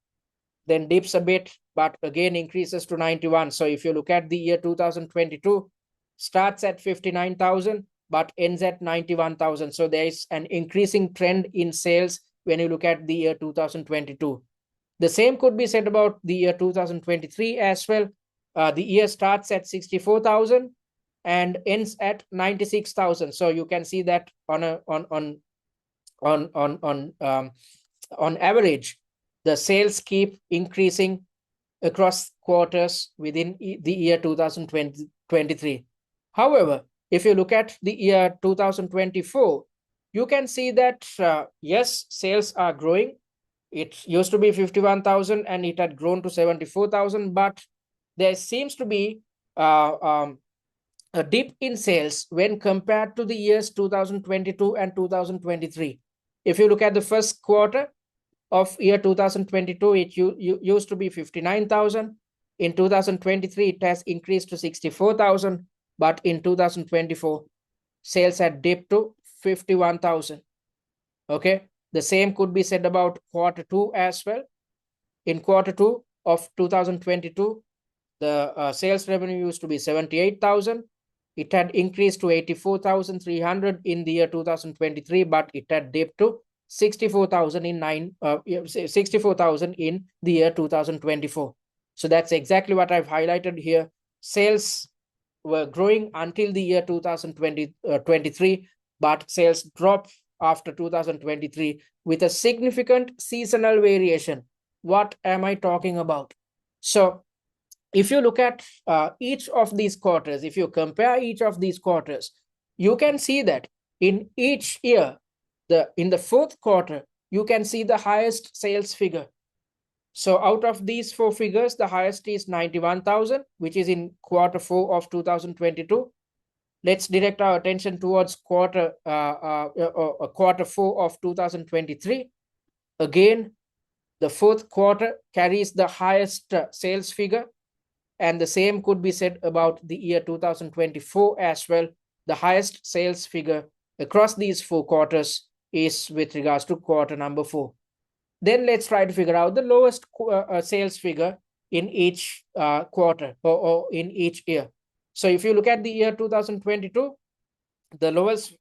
then dips a bit, but again increases to 91. So if you look at the year 2022, starts at 59,000, but ends at 91,000. So there is an increasing trend in sales when you look at the year 2022. The same could be said about the year 2023 as well. The year starts at 64,000 and ends at 96,000. So you can see that on average, the sales keep increasing across quarters within the year 2023. However, if you look at the year 2024, you can see that, yes, sales are growing. It used to be 51,000 and it had grown to 74,000, but there seems to be a dip in sales when compared to the years 2022 and 2023. If you look at the first quarter of year 2022, it used to be 59,000. In 2023, it has increased to 64,000. But in 2024, sales had dipped to 51,000. Okay, the same could be said about quarter 2 as well. In quarter 2 of 2022, the sales revenue used to be 78,000. It had increased to 84,300 in the year 2023, but it had dipped to 64,000 in the year 2024. So that's exactly what I've highlighted here. Sales were growing until the year 2023, but sales dropped after 2023 with a significant seasonal variation. What am I talking about? So if you look at each of these quarters, if you compare each of these quarters, you can see that in each year, in the fourth quarter, you can see the highest sales figure. So out of these 4 figures, the highest is 91,000, which is in quarter 4 of 2022. Let's direct our attention towards quarter 4 of 2023. Again, the fourth quarter carries the highest sales figure. And the same could be said about the year 2024 as well. The highest sales figure across these 4 quarters is with regards to quarter number 4. Then let's try to figure out the lowest sales figure in each quarter or in each year. So if you look at the year 2022, the lowest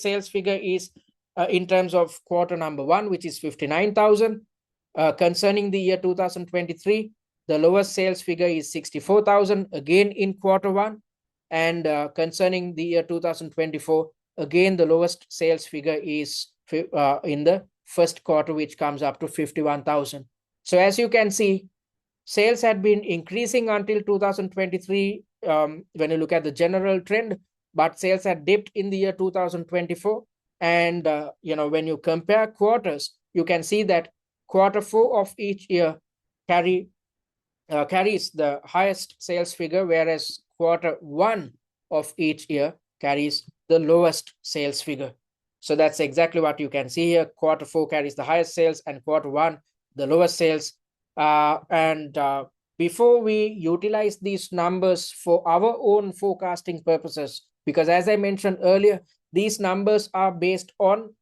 sales figure is in terms of quarter number 1, which is 59,000. Concerning the year 2023, the lowest sales figure is 64,000, again in quarter 1. And concerning the year 2024, again, the lowest sales figure is in the first quarter, which comes up to 51,000. So as you can see, Sales had been increasing until 2023 when you look at the general trend, but sales had dipped in the year 2024. And when you compare quarters, you can see that Q4 of each year carries the highest sales figure, whereas Q1 of each year carries the lowest sales figure. So that's exactly what you can see here. Q4 carries the highest sales and Q1 the lowest sales. Before we utilize these numbers for our own forecasting purposes, because as I mentioned earlier, these numbers are based on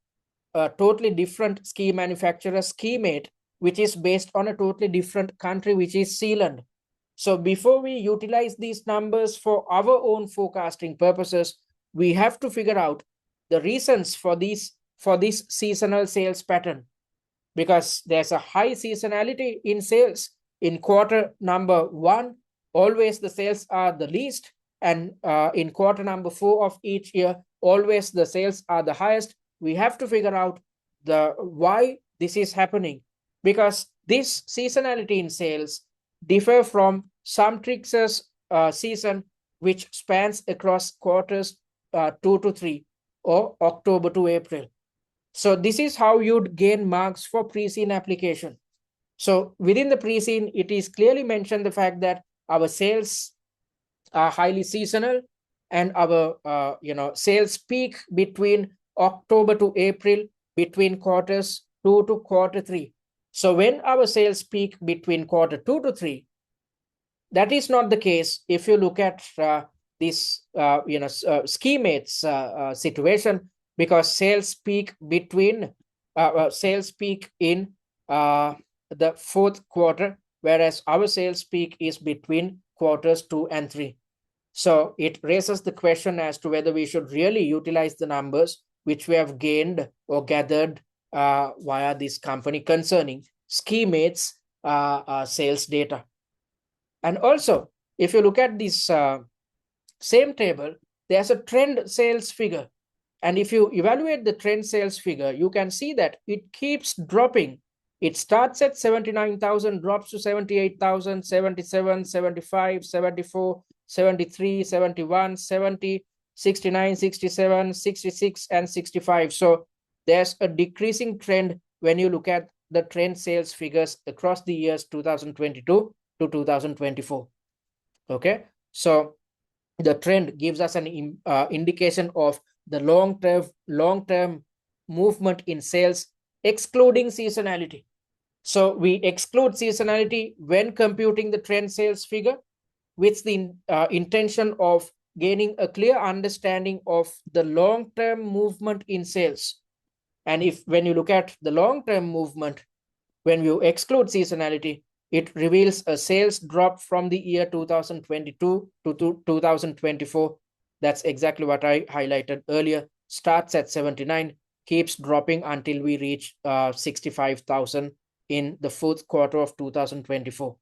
a totally different ski manufacturer, SkiMate, which is based on a totally different country, which is Zealand. So before we utilize these numbers for our own forecasting purposes, we have to figure out the reasons for this seasonal sales pattern, because there's a high seasonality in sales. In Q1, always the sales are the least, and in Q4 of each year, always the sales are the highest. We have to figure out why this is happening, because this seasonality in sales differ from SumTrix's season, which spans across quarters 2 to 3 or October to April. So this is how you'd gain marks for pre-scene application. So within the pre-scene, it is clearly mentioned the fact that our sales are highly seasonal, and our sales peak between October to April, between quarters 2 to Q3. So when our sales peak between Q2 to 3, that is not the case if you look at this SkiMate's situation, because sales peak in the Q4, whereas our sales peak is between quarters 2 and 3. So it raises the question as to whether we should really utilize the numbers which we have gained or gathered via this company concerning SkiMate's sales data. And also, if you look at this same table, there's a trend sales figure. And if you evaluate the trend sales figure, you can see that it keeps dropping. It starts at 79,000, drops to 78,000, 77, 75, 74, 73, 71, 70, 69, 67, 66, and 65. So there's a decreasing trend when you look at the trend sales figures across the years 2022 to 2024. Okay, so the trend gives us an indication of the long-term movement in sales, excluding seasonality. So we exclude seasonality when computing the trend sales figure, with the intention of gaining a clear understanding of the long-term movement in sales. And when you look at the long-term movement, when you exclude seasonality, it reveals a sales drop from the year 2022 to 2024. That's exactly what I highlighted earlier. Starts at 79, keeps dropping until we reach 65,000 in the Q4 of 2024.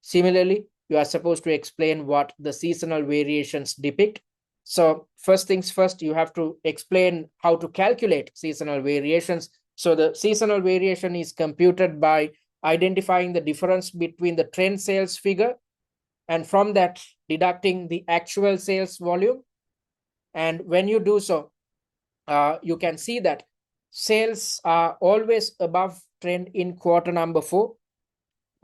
Similarly, you are supposed to explain what the seasonal variations depict. So first things first, you have to explain how to calculate seasonal variations. So the seasonal variation is computed by identifying the difference between the trend sales figure, and from that deducting the actual sales volume. And when you do so, you can see that sales are always above trend in Q4.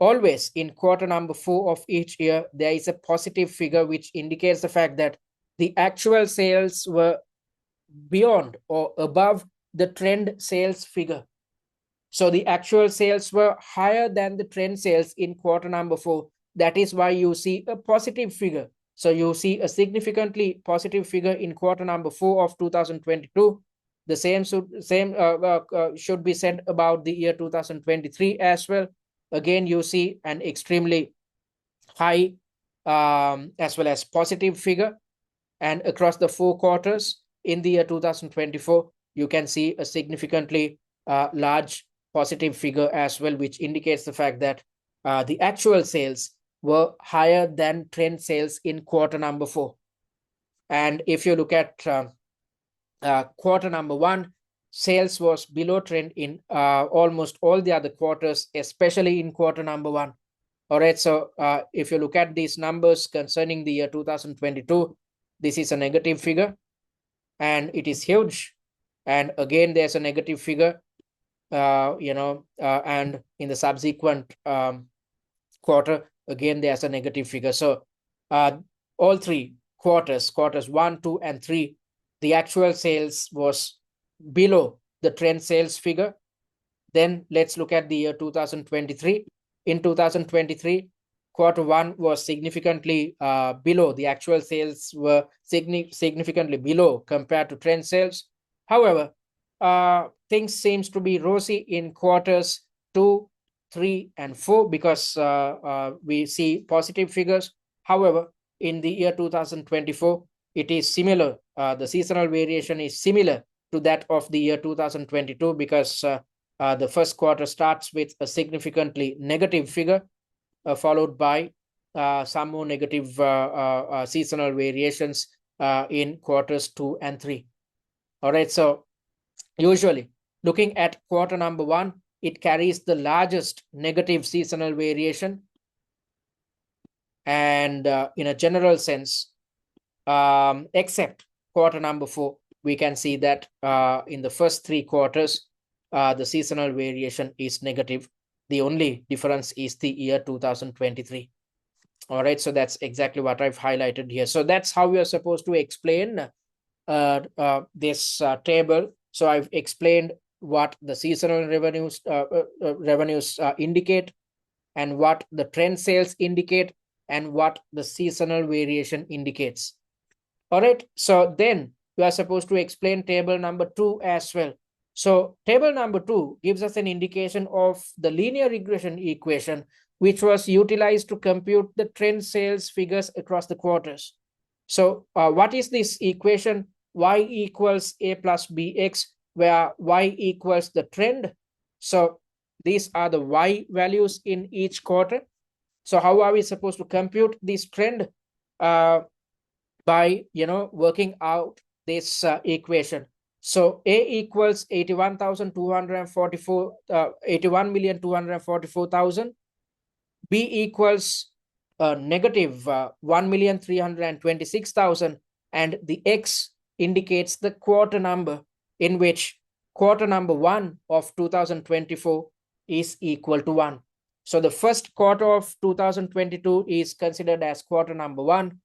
Always in Q4 of each year, there is a positive figure which indicates the fact that the actual sales were beyond or above the trend sales figure. So the actual sales were higher than the trend sales in Q4. That is why you see a positive figure. So you see a significantly positive figure in Q4 of 2022. The same should be said about the year 2023 as well. Again, you see an extremely high as well as positive figure. And across the 4 quarters in the year 2024, you can see a significantly large positive figure as well, which indicates the fact that the actual sales were higher than trend sales in Q4. And if you look at Q1, sales was below trend in almost all the other quarters, especially in Q1. All right, so if you look at these numbers concerning the year 2022, this is a negative figure and it is huge. And again, there's a negative figure, and in the subsequent quarter, again, there's a negative figure. So all three quarters 1, 2, and 3, the actual sales was below the trend sales figure. Then let's look at the year 2023. In 2023, quarter 1 was significantly below. The actual sales were significantly below compared to trend sales. However, things seems to be rosy in quarters 2, 3, and 4 because we see positive figures. However, in the year 2024, it is similar. The seasonal variation is similar to that of the year 2022 because the first quarter starts with a significantly negative figure, followed by some more negative seasonal variations in quarters 2 and 3. All right, so usually looking at quarter number 1, it carries the largest negative seasonal variation. And in a general sense, except quarter number 4, we can see that in the first 3 quarters, the seasonal variation is negative. The only difference is the year 2023. All right, so that's exactly what I've highlighted here. So that's how we are supposed to explain this table. So I've explained what the seasonal revenues indicate, and what the trend sales indicate, and what the seasonal variation indicates. All right, so then we are supposed to explain table number 2 as well. So table number 2 gives us an indication of the linear regression equation, which was utilized to compute the trend sales figures across the quarters. So what is this equation? Y equals A plus BX, where Y equals the trend. So these are the Y values in each quarter. So how are we supposed to compute this trend? By working out this equation. So A equals 81,244,000. B equals negative 1,326,000, and the X indicates the quarter number, in which quarter number 1 of 2024 is equal to 1. So the first quarter of 2022 is considered as quarter number 1.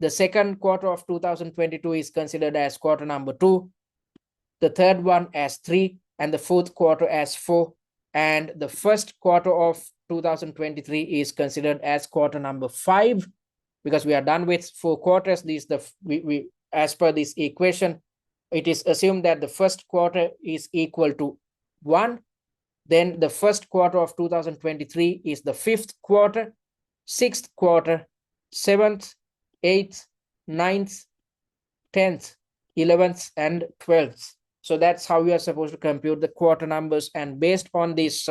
The second quarter of 2022 is considered as quarter number 2. The third one as 3, and the fourth quarter as 4. And the first quarter of 2023 is considered as quarter number 5, because we are done with 4 quarters. As per this equation, it is assumed that the first quarter is equal to 1. Then the first quarter of 2023 is the 5th quarter, 6th quarter, 7th, 8th, 9th, 10th, 11th, and 12th. So that's how we are supposed to compute the quarter numbers. And based on these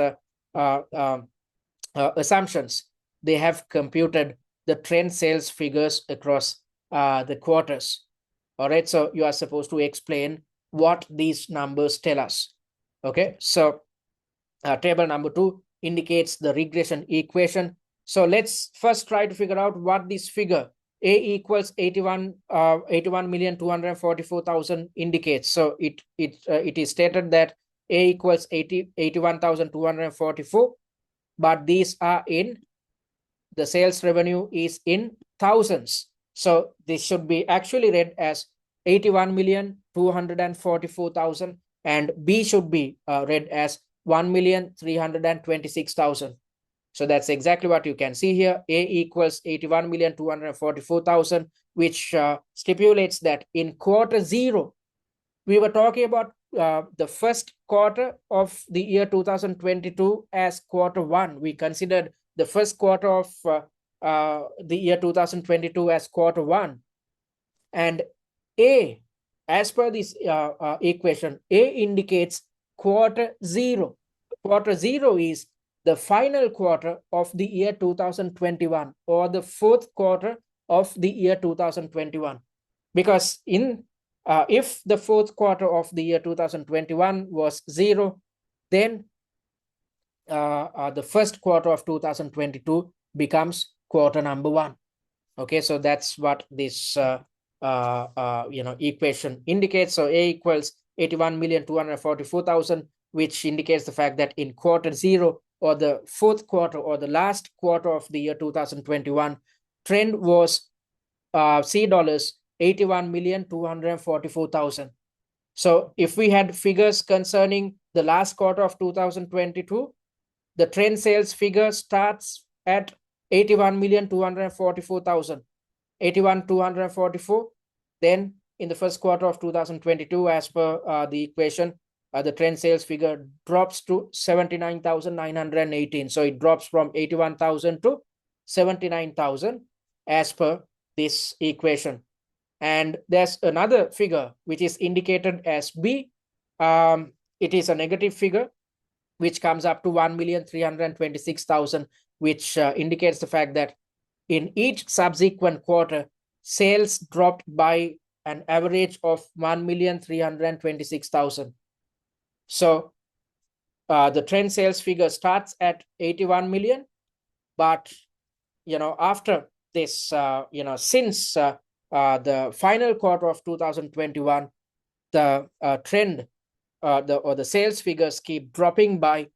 assumptions, they have computed the trend sales figures across the quarters. All right, so you are supposed to explain what these numbers tell us. Okay, so table number 2 indicates the regression equation. So let's first try to figure out what this figure A equals 81,244,000 indicates. So it is stated that A equals 81,244, but these are in, the sales revenue is in thousands. So this should be actually read as 81,244,000, and B should be read as 1,326,000. So that's exactly what you can see here. A equals 81,244,000, which stipulates that in quarter 0, we were talking about the first quarter of the year 2022 as quarter 1. We considered the first quarter of the year 2022 as quarter 1. And A, as per this equation, A indicates quarter 0. Quarter 0 is the final quarter of the year 2021, or the 4th quarter of the year 2021. Because if the 4th quarter of the year 2021 was 0, then the first quarter of 2022 becomes quarter number 1. Okay, so that's what this equation indicates. So A equals 81,244,000, which indicates the fact that in quarter 0, or the fourth quarter, or the last quarter of the year 2021, trend was $81,244,000. So if we had figures concerning the last quarter of 2022, the trend sales figure starts at 81,244,000. 81,244. Then in the first quarter of 2022, as per the equation, the trend sales figure drops to 79,918. So it drops from 81,000 to 79,000 as per this equation. And there's another figure which is indicated as B. It is a negative figure which comes up to 1,326,000, which indicates the fact that in each subsequent quarter, sales dropped by an average of 1,326,000. So the trend sales figure starts at 81 million, but after this, since the final quarter of 2021, the trend or the sales figures keep dropping by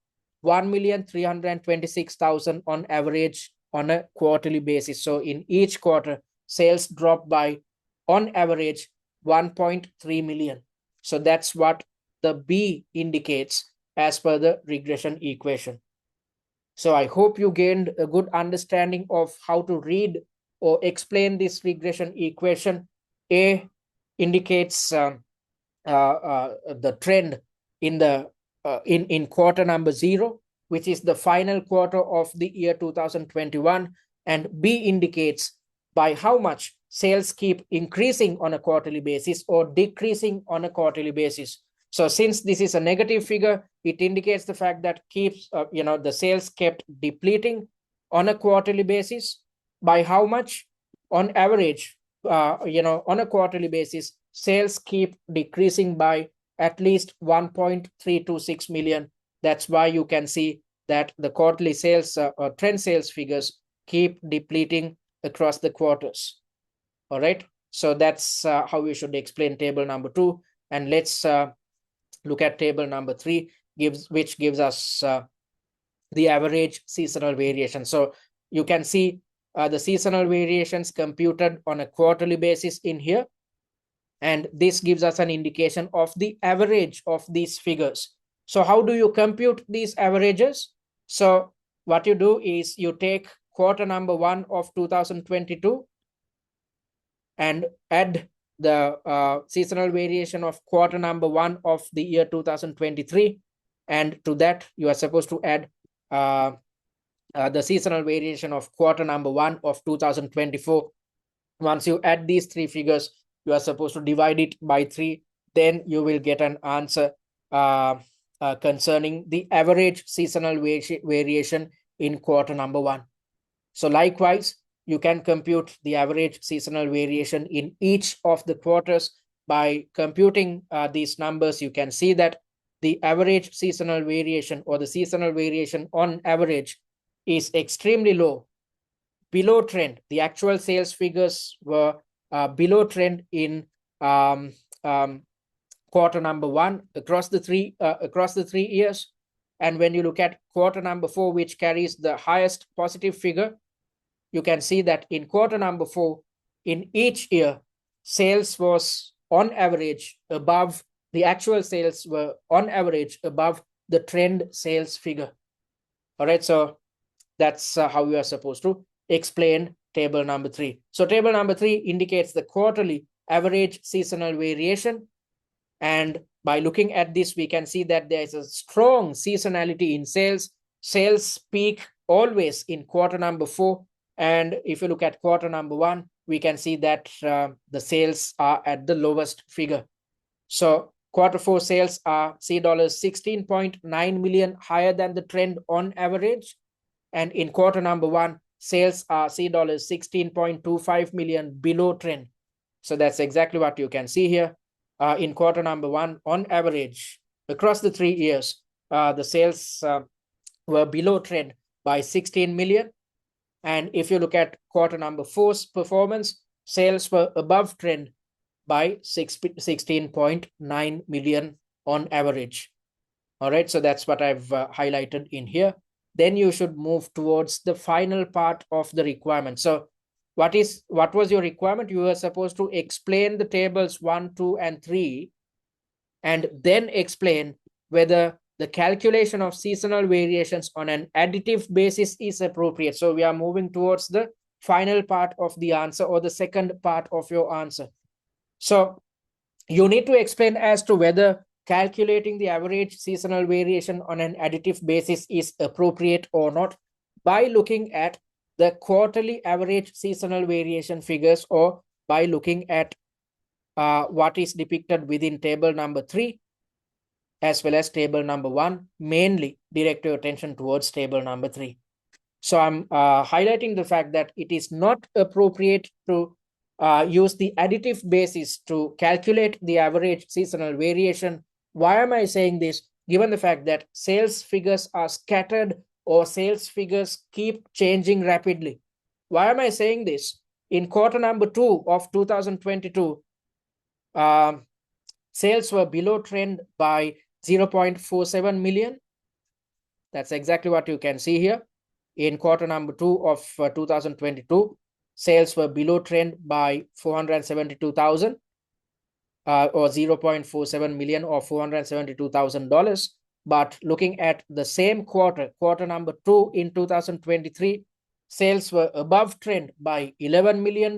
1,326,000 on average on a quarterly basis. So in each quarter, sales drop by, on average, 1.3 million. So that's what the B indicates as per the regression equation. So I hope you gained a good understanding of how to read or explain this regression equation. A indicates the trend in the in quarter number 0, which is the final quarter of the year 2021, and B indicates by how much sales keep increasing on a quarterly basis or decreasing on a quarterly basis. So since this is a negative figure, it indicates the fact that keeps the sales kept depleting on a quarterly basis. By how much? On average, on a quarterly basis, sales keep decreasing by at least 1.326 million. That's why you can see that the quarterly sales or trend sales figures keep depleting across the quarters. All right. So that's how we should explain table number 2. And let's look at table number 3, which gives us the average seasonal variation. So you can see the seasonal variations computed on a quarterly basis in here. And this gives us an indication of the average of these figures. So how do you compute these averages? So what you do is you take quarter number 1 of 2022 and add the seasonal variation of quarter number 1 of the year 2023. And to that, you are supposed to add the seasonal variation of quarter number 1 of 2024. Once you add these 3 figures, you are supposed to divide it by 3. Then you will get an answer concerning the average seasonal variation in quarter number 1. So likewise, you can compute the average seasonal variation in each of the quarters. By computing these numbers, you can see that the average seasonal variation or the seasonal variation on average is extremely low, below trend. The actual sales figures were below trend in quarter number 1 across the 3 years. And when you look at quarter number 4, which carries the highest positive figure, you can see that in quarter number 4, in each year, sales was on average above, the actual sales were on average above the trend sales figure. All right, so that's how we are supposed to explain table number 3. So table number 3 indicates the quarterly average seasonal variation. And by looking at this, we can see that there is a strong seasonality in sales. Sales peak always in quarter number 4. And if you look at quarter number 1, we can see that the sales are at the lowest figure. So quarter 4 sales are $16.9 million higher than the trend on average. And in quarter number 1, sales are $16.25 million below trend. So that's exactly what you can see here. In quarter number 1, on average, across the 3 years, the sales were below trend by 16 million. And if you look at quarter number 4's performance, sales were above trend by 16.9 million on average. All right, so that's what I've highlighted in here. Then you should move towards the final part of the requirement. So what was your requirement? You were supposed to explain the tables 1, 2, and 3, and then explain whether the calculation of seasonal variations on an additive basis is appropriate. So we are moving towards the final part of the answer, or the second part of your answer. So you need to explain as to whether calculating the average seasonal variation on an additive basis is appropriate or not by looking at the quarterly average seasonal variation figures, or by looking at what is depicted within table number 3 as well as table number 1. Mainly direct your attention towards table number 3. So I'm highlighting the fact that it is not appropriate to use the additive basis to calculate the average seasonal variation. Why am I saying this? Given the fact that sales figures are scattered, or sales figures keep changing rapidly. Why am I saying this? In quarter number 2 of 2022, sales were below trend by 0.47 million. That's exactly what you can see here. In quarter number 2 of 2022, sales were below trend by 472,000, or 0.47 million, or $472,000. But looking at the same quarter number 2 in 2023, sales were above trend by $11 million.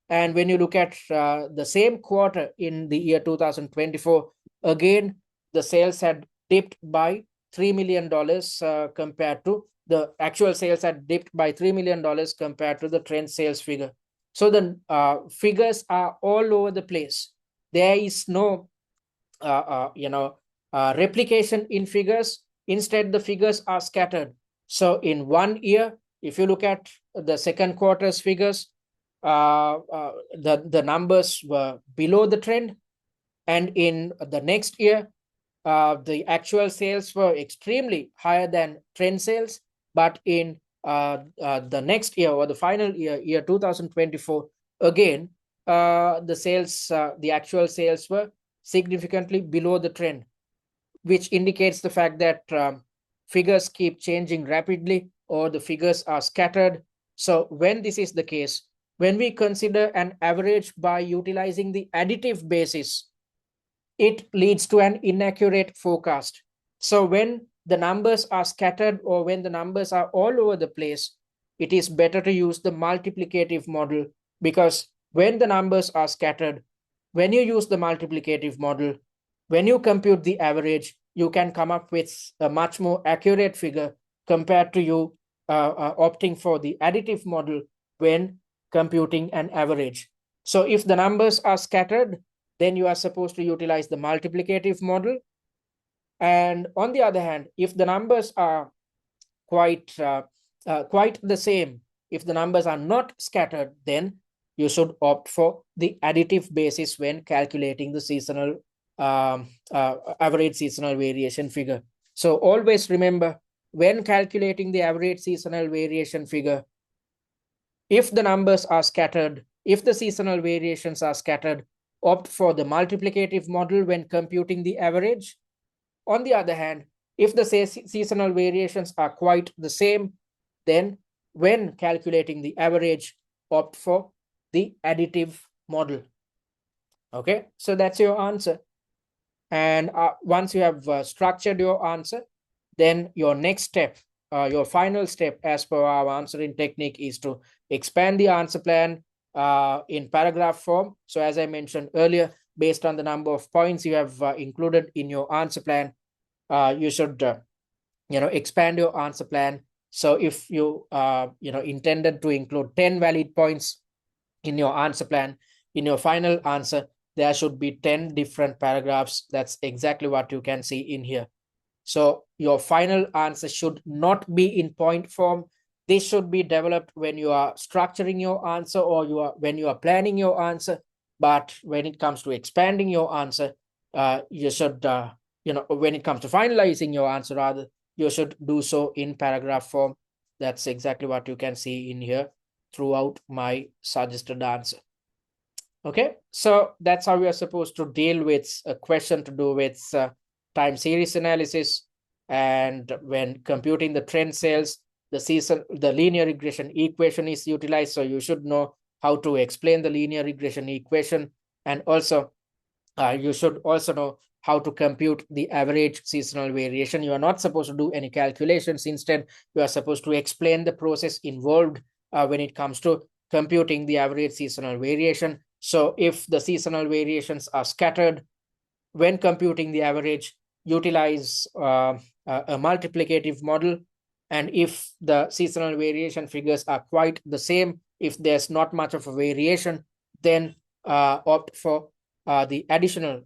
And when you look at the same quarter in the year 2024, again, the sales had dipped by $3 million compared to the actual sales had dipped by $3 million compared to the trend sales figure. So the figures are all over the place. There is no, replication in figures. Instead, the figures are scattered. So in 1 year, if you look at the second quarter's figures, the numbers were below the trend. And in the next year, the actual sales were extremely higher than trend sales. But in the next year, or the final year, year 2024, again, the actual sales were significantly below the trend, which indicates the fact that figures keep changing rapidly, or the figures are scattered. So when this is the case, when we consider an average by utilizing the additive basis, it leads to an inaccurate forecast. So when the numbers are scattered, or when the numbers are all over the place, it is better to use the multiplicative model, because when the numbers are scattered, when you use the multiplicative model, when you compute the average, you can come up with a much more accurate figure compared to you opting for the additive model when computing an average. So if the numbers are scattered, then you are supposed to utilize the multiplicative model. And on the other hand, if the numbers are quite the same, if the numbers are not scattered, then you should opt for the additive basis when calculating the seasonal average seasonal variation figure. So always remember, when calculating the average seasonal variation figure, if the numbers are scattered, if the seasonal variations are scattered, opt for the multiplicative model when computing the average. On the other hand, if the seasonal variations are quite the same, then when calculating the average, opt for the additive model. Okay, so that's your answer. And once you have structured your answer, then your next step, your final step as per our answering technique, is to expand the answer plan in paragraph form. So as I mentioned earlier, based on the number of points you have included in your answer plan, you should expand your answer plan. So if you intended to include 10 valid points in your answer plan, in your final answer, there should be 10 different paragraphs. That's exactly what you can see in here. So your final answer should not be in point form. This should be developed when you are structuring your answer, or when you are planning your answer. But when it comes to expanding your answer, you should, when it comes to finalizing your answer, rather, you should do so in paragraph form. That's exactly what you can see in here throughout my suggested answer. Okay, so that's how we are supposed to deal with a question to do with time series analysis. And when computing the trend sales, the linear regression equation is utilized. So you should know how to explain the linear regression equation. And also, you should also know how to compute the average seasonal variation. You are not supposed to do any calculations. Instead, you are supposed to explain the process involved when it comes to computing the average seasonal variation. So if the seasonal variations are scattered, when computing the average, utilize a multiplicative model. And if the seasonal variation figures are quite the same, if there's not much of a variation, then opt for the additive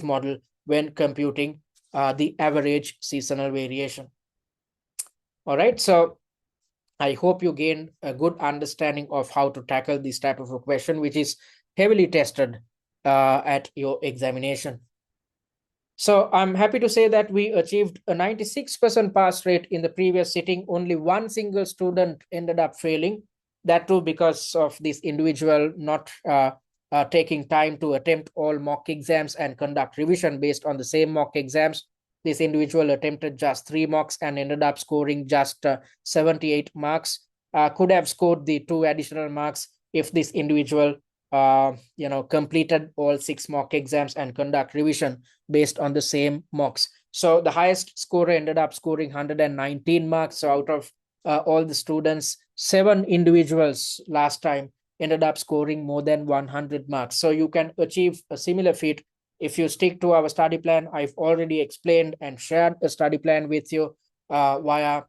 model when computing the average seasonal variation. All right, so I hope you gained a good understanding of how to tackle this type of a question, which is heavily tested at your examination. So I'm happy to say that we achieved a 96% pass rate in the previous sitting. Only one single student ended up failing. That too because of this individual not taking time to attempt all mock exams and conduct revision based on the same mock exams. This individual attempted just 3 mocks and ended up scoring just 78 marks. Could have scored the 2 additional marks if this individual completed all 6 mock exams and conduct revision based on the same mocks. So the highest scorer ended up scoring 119 marks. So out of all the students, 7 individuals last time ended up scoring more than 100 marks. So you can achieve a similar feat if you stick to our study plan. I've already explained and shared a study plan with you via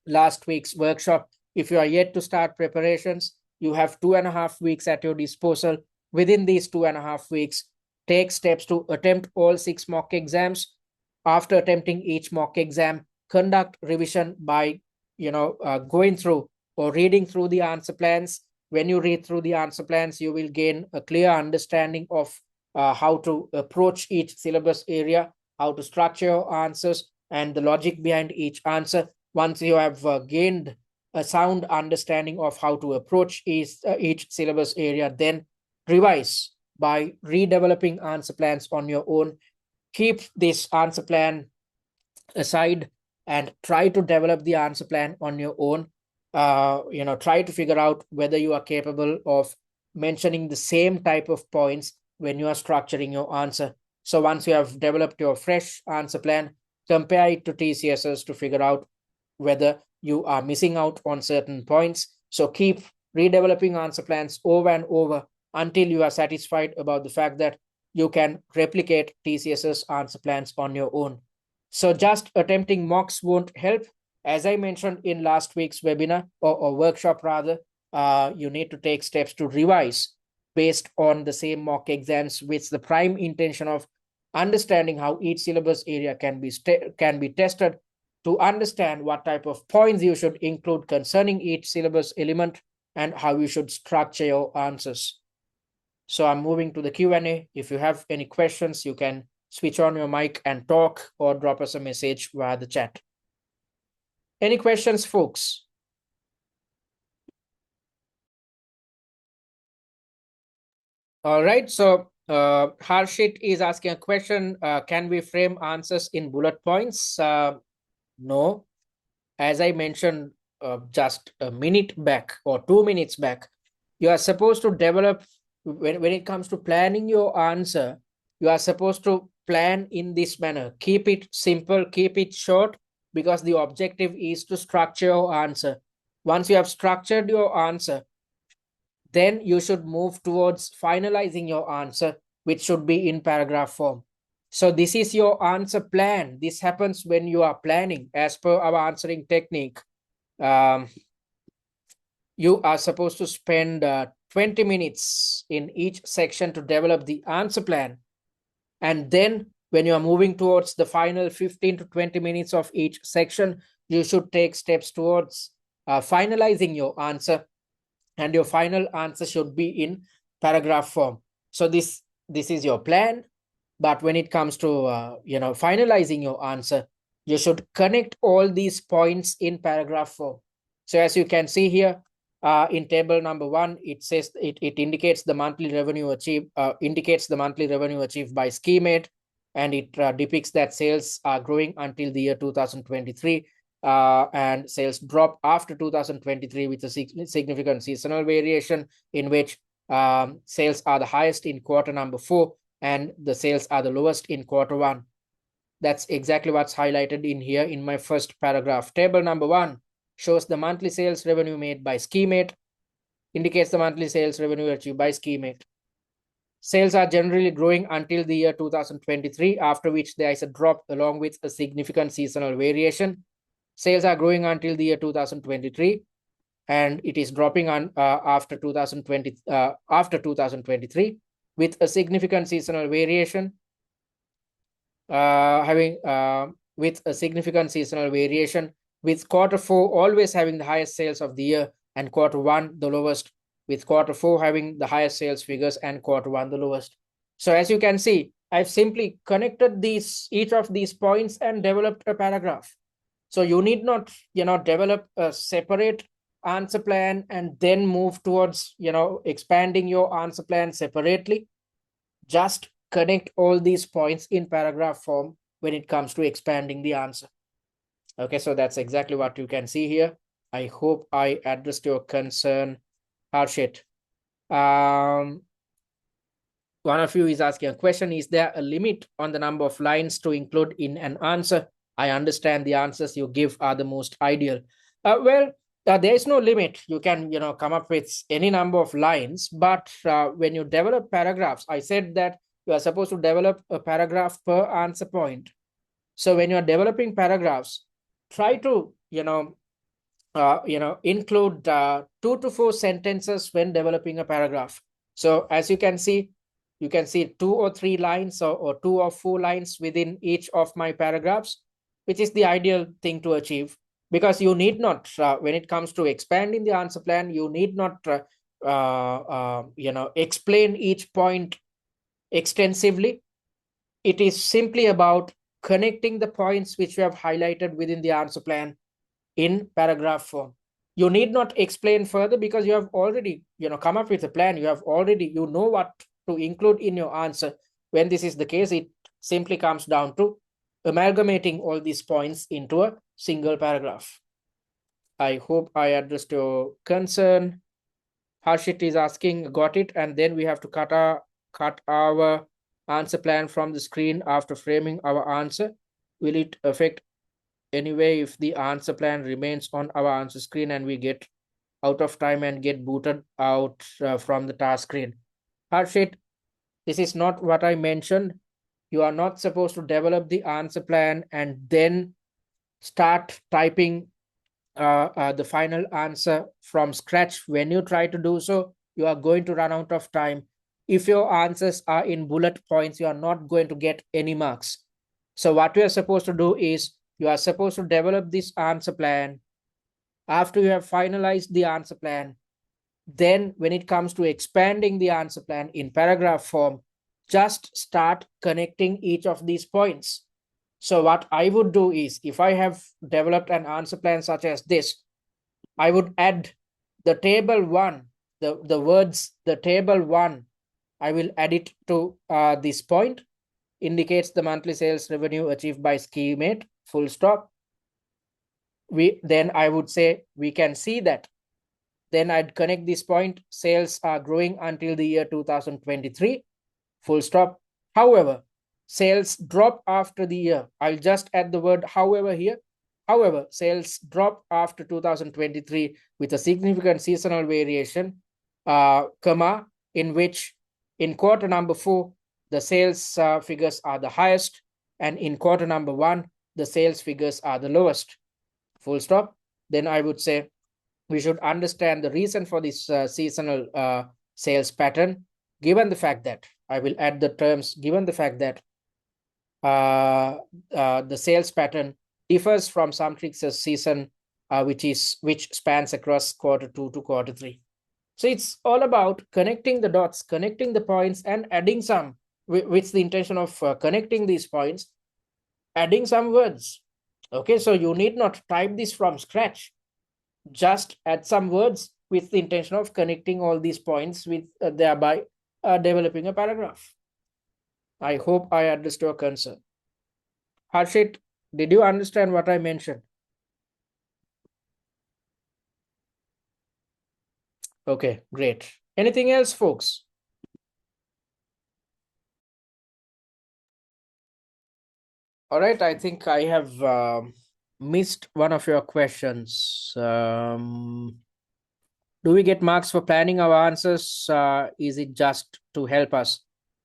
last week's workshop. If you are yet to start preparations, you have 2.5 weeks at your disposal. Within these 2.5 weeks, take steps to attempt all 6 mock exams. After attempting each mock exam, conduct revision by going through or reading through the answer plans. When you read through the answer plans, you will gain a clear understanding of how to approach each syllabus area, how to structure your answers, and the logic behind each answer. Once you have gained a sound understanding of how to approach each syllabus area, then revise by redeveloping answer plans on your own. Keep this answer plan aside and try to develop the answer plan on your own. Try to figure out whether you are capable of mentioning the same type of points when you are structuring your answer. So once you have developed your fresh answer plan, compare it to TCS's to figure out whether you are missing out on certain points. So keep redeveloping answer plans over and over until you are satisfied about the fact that you can replicate TCS's answer plans on your own. So just attempting mocks won't help. As I mentioned in last week's webinar or workshop rather, you need to take steps to revise based on the same mock exams with the prime intention of understanding how each syllabus area can be tested, to understand what type of points you should include concerning each syllabus element and how you should structure your answers. So I'm moving to the Q&A. If you have any questions, you can switch on your mic and talk or drop us a message via the chat. Any questions, folks? All right, so Harshit is asking a question. Can we frame answers in bullet points? No. As I mentioned just a minute back or 2 minutes back, you are supposed to develop, when it comes to planning your answer, you are supposed to plan in this manner. Keep it simple, keep it short, because the objective is to structure your answer. Once you have structured your answer, then you should move towards finalizing your answer, which should be in paragraph form. So this is your answer plan. This happens when you are planning. As per our answering technique, you are supposed to spend 20 minutes in each section to develop the answer plan. And then when you are moving towards the final 15 to 20 minutes of each section, you should take steps towards finalizing your answer. And your final answer should be in paragraph form. So this is your plan. But when it comes to finalizing your answer, you should connect all these points in paragraph form. So as you can see here, in table number 1, it says it indicates the monthly revenue achieved, by schemate, and it depicts that sales are growing until the year 2023, and sales drop after 2023 with a significant seasonal variation, in which sales are the highest in quarter number 4 and the sales are the lowest in quarter 1. That's exactly what's highlighted in here in my first paragraph. Table number 1 shows the monthly sales revenue made by schemate, indicates the monthly sales revenue achieved by schemate. Sales are generally growing until the year 2023, after which there is a drop along with a significant seasonal variation. Sales are growing until the year 2023, and it is dropping on after 2023 with a significant seasonal variation, with quarter 4 always having the highest sales of the year and quarter 1 the lowest, with quarter 4 having the highest sales figures and quarter 1 the lowest. So as you can see, I've simply connected each of these points and developed a paragraph. So you need not, develop a separate answer plan and then move towards, expanding your answer plan separately. Just connect all these points in paragraph form when it comes to expanding the answer. Okay, so that's exactly what you can see here. I hope I addressed your concern, Harshit. One of you is asking a question: is there a limit on the number of lines to include in an answer? I understand the answers you give are the most ideal. Well, there is no limit. You can, come up with any number of lines, but when you develop paragraphs, I said that you are supposed to develop a paragraph per answer point. So when you are developing paragraphs, try to, include 2 to 4 sentences when developing a paragraph. So as you can see 2 or 3 lines or 2 or 4 lines within each of my paragraphs, which is the ideal thing to achieve, because you need not, when it comes to expanding the answer plan, you need not, explain each point extensively. It is simply about connecting the points which you have highlighted within the answer plan in paragraph form. You need not explain further because you have already, come up with a plan. You have already, know what to include in your answer. When this is the case, it simply comes down to amalgamating all these points into a single paragraph. I hope I addressed your concern. Harshit is asking, got it, and then we have to cut our answer plan from the screen after framing our answer. Will it affect anyway if the answer plan remains on our answer screen and we get out of time and get booted out from the task screen? Harshit, this is not what I mentioned. You are not supposed to develop the answer plan and then start typing the final answer from scratch. When you try to do so, you are going to run out of time. If your answers are in bullet points, you are not going to get any marks. So what you are supposed to do is, you are supposed to develop this answer plan. After you have finalized the answer plan, then when it comes to expanding the answer plan in paragraph form, just start connecting each of these points. So what I would do is, if I have developed an answer plan such as this, I would add the table 1, the words, the table 1, I will add it to this point, indicates the monthly sales revenue achieved by schemate, full stop. Then I would say, we can see that. Then I'd connect this point, sales are growing until the year 2023, full stop. However, sales drop after the year. I'll just add the word however here. However, sales drop after 2023 with a significant seasonal variation, comma, in which in quarter number 4, the sales figures are the highest, and in quarter number 1, the sales figures are the lowest, full stop. Then I would say, we should understand the reason for this seasonal sales pattern, given the fact that, I will add the terms, given the fact that the sales pattern differs from SumTrix's season, which spans across quarter 2 to quarter 3. So it's all about connecting the dots, connecting the points, and adding some, with the intention of connecting these points, adding some words. Okay, so you need not type this from scratch. Just add some words with the intention of connecting all these points with thereby developing a paragraph. I hope I understood your concern. Harshit, did you understand what I mentioned? Okay, great. Anything else, folks? All right, I think I have missed one of your questions. Do we get marks for planning our answers? Is it just to help us?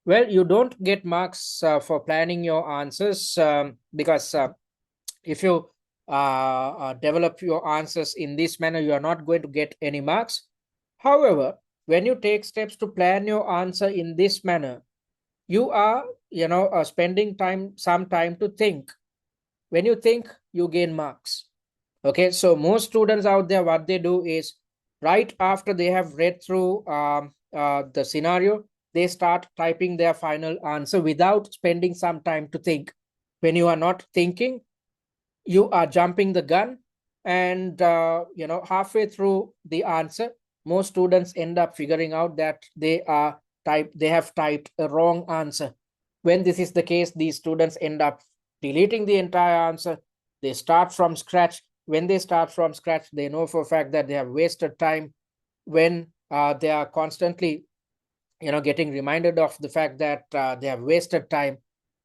Well, you don't get marks for planning your answers because if you develop your answers in this manner, you are not going to get any marks. However, when you take steps to plan your answer in this manner, you are, spending some time to think. When you think, you gain marks. Okay, so most students out there, what they do is right after they have read through the scenario, they start typing their final answer without spending some time to think. When you are not thinking, you are jumping the gun, and halfway through the answer, most students end up figuring out that they have typed a wrong answer. When this is the case, these students end up deleting the entire answer. They start from scratch. When they start from scratch, they know for a fact that they have wasted time. When they are constantly getting reminded of the fact that they have wasted time,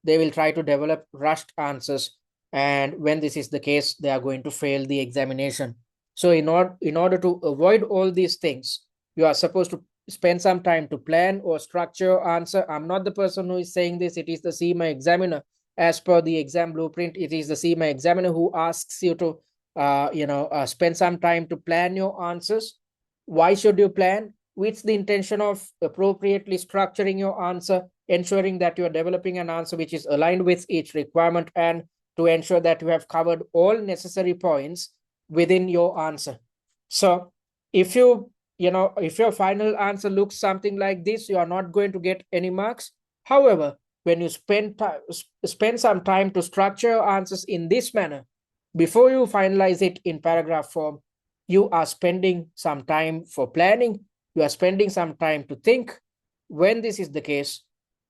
they will try to develop rushed answers, and when this is the case, they are going to fail the examination. So in order to avoid all these things, you are supposed to spend some time to plan or structure your answer. I'm not the person who is saying this. It is the CIMA examiner. As per the exam blueprint, it is the CIMA examiner who asks you to spend some time to plan your answers. Why should you plan? With the intention of appropriately structuring your answer, ensuring that you are developing an answer which is aligned with each requirement, and to ensure that you have covered all necessary points within your answer. So if if your final answer looks something like this, you are not going to get any marks. However, when you spend some time to structure your answers in this manner before you finalize it in paragraph form, you are spending some time for planning, you are spending some time to think. When this is the case,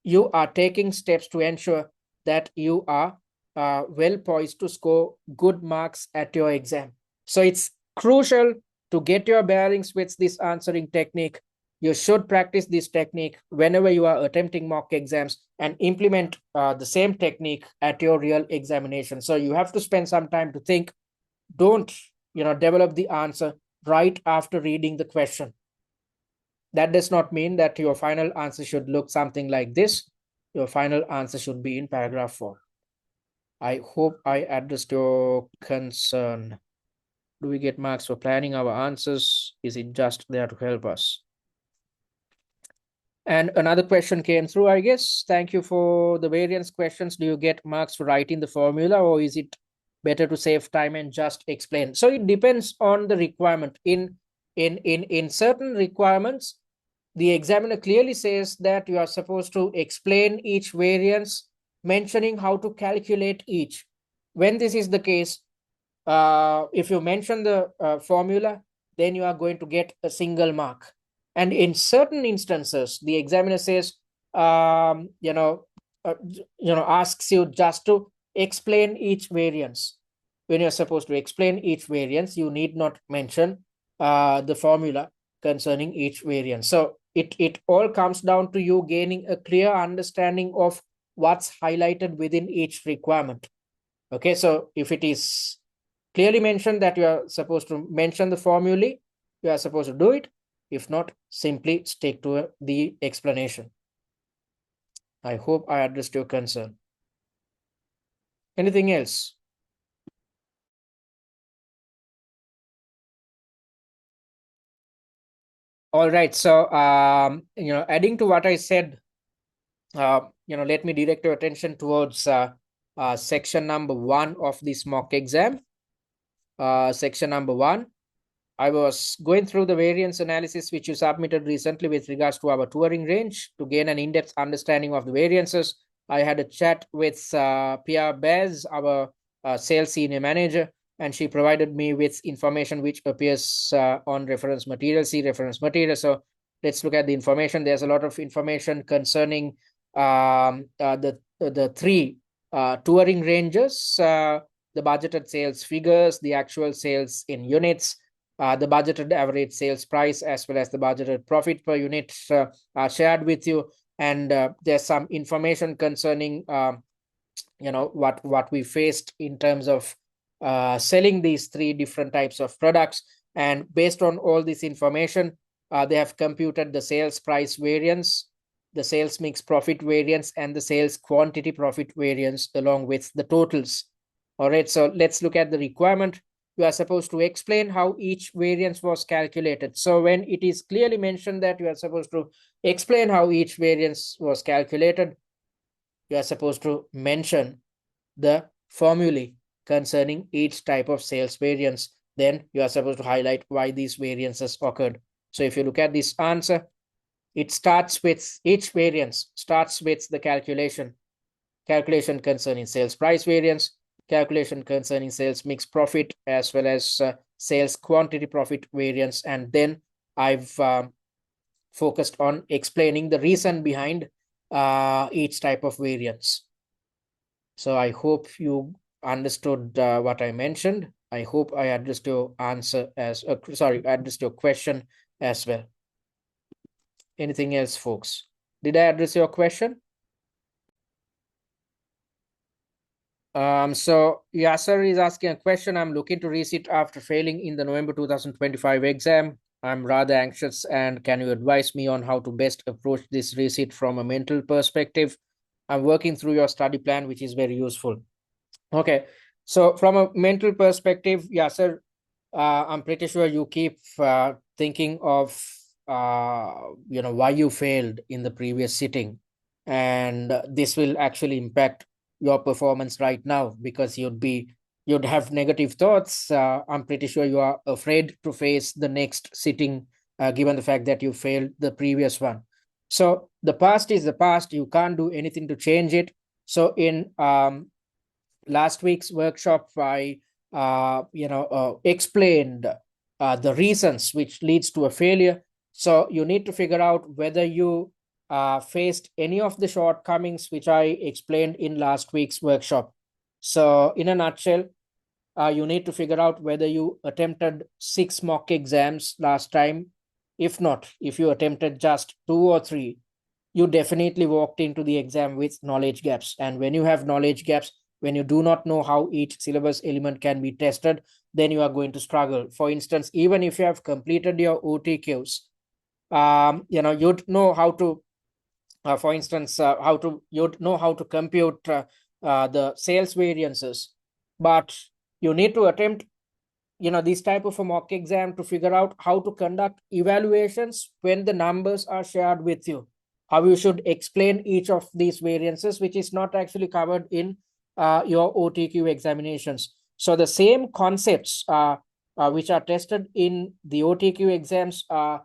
you are taking steps to ensure that you are well poised to score good marks at your exam. So it's crucial to get your bearings with this answering technique. You should practice this technique whenever you are attempting mock exams and implement the same technique at your real examination. So you have to spend some time to think. Don't develop the answer right after reading the question. That does not mean that your final answer should look something like this. Your final answer should be in paragraph 4. I hope I addressed your concern. Do we get marks for planning our answers? Is it just there to help us? And another question came through, I guess. Thank you for the variance questions. Do you get marks for writing the formula, or is it better to save time and just explain? So it depends on the requirement. In certain requirements, the examiner clearly says that you are supposed to explain each variance, mentioning how to calculate each. When this is the case, if you mention the formula, then you are going to get a single mark. And in certain instances, the examiner says, asks you just to explain each variance. When you're supposed to explain each variance, you need not mention the formula concerning each variance. So it all comes down to you gaining a clear understanding of what's highlighted within each requirement. Okay, so if it is clearly mentioned that you are supposed to mention the formulae, you are supposed to do it. If not, simply stick to the explanation. I hope I addressed your concern. Anything else? All right. So, adding to what I said, let me direct your attention towards section number 1 of this mock exam. Section number 1. I was going through the variance analysis which you submitted recently with regards to our Turing range to gain an in-depth understanding of the variances. I had a chat with Pierre Bez, our sales senior manager, and she provided me with information which appears on reference material. See reference material. So let's look at the information. There's a lot of information concerning the three touring ranges, the budgeted sales figures, the actual sales in units, the budgeted average sales price, as well as the budgeted profit per unit are shared with you. And there's some information concerning what we faced in terms of selling these three different types of products. And based on all this information, they have computed the sales price variance, the sales mix profit variance, and the sales quantity profit variance along with the totals. All right, so let's look at the requirement. You are supposed to explain how each variance was calculated. So when it is clearly mentioned that you are supposed to explain how each variance was calculated, you are supposed to mention the formulae concerning each type of sales variance. Then you are supposed to highlight why these variances occurred. So if you look at this answer, it starts with, each variance starts with the calculation concerning sales price variance, calculation concerning sales mix profit, as well as sales quantity profit variance. And then I've focused on explaining the reason behind each type of variance. So I hope you understood what I mentioned. I hope I addressed your answer as addressed your question as well. Anything else, folks? Did I address your question? So Yasser is asking a question. I'm looking to resit after failing in the November 2025 exam. I'm rather anxious, and can you advise me on how to best approach this resit from a mental perspective? I'm working through your study plan, which is very useful. Okay, so from a mental perspective, Yasser, I'm pretty sure you keep thinking of why you failed in the previous sitting, and this will actually impact your performance right now, because you'd have negative thoughts. I'm pretty sure you are afraid to face the next sitting, given the fact that you failed the previous one. So the past is the past. You can't do anything to change it. So in last week's workshop, I explained the reasons which leads to a failure. So you need to figure out whether you faced any of the shortcomings which I explained in last week's workshop. So in a nutshell, you need to figure out whether you attempted 6 mock exams last time. If not, if you attempted just 2 or 3, you definitely walked into the exam with knowledge gaps. And when you have knowledge gaps, when you do not know how each syllabus element can be tested, then you are going to struggle. For instance, even if you have completed your OTQs, you'd know how to, for instance, you'd know how to compute the sales variances, but you need to attempt, this type of a mock exam to figure out how to conduct evaluations when the numbers are shared with you, how you should explain each of these variances, which is not actually covered in your OTQ examinations. So the same concepts which are tested in the OTQ exams are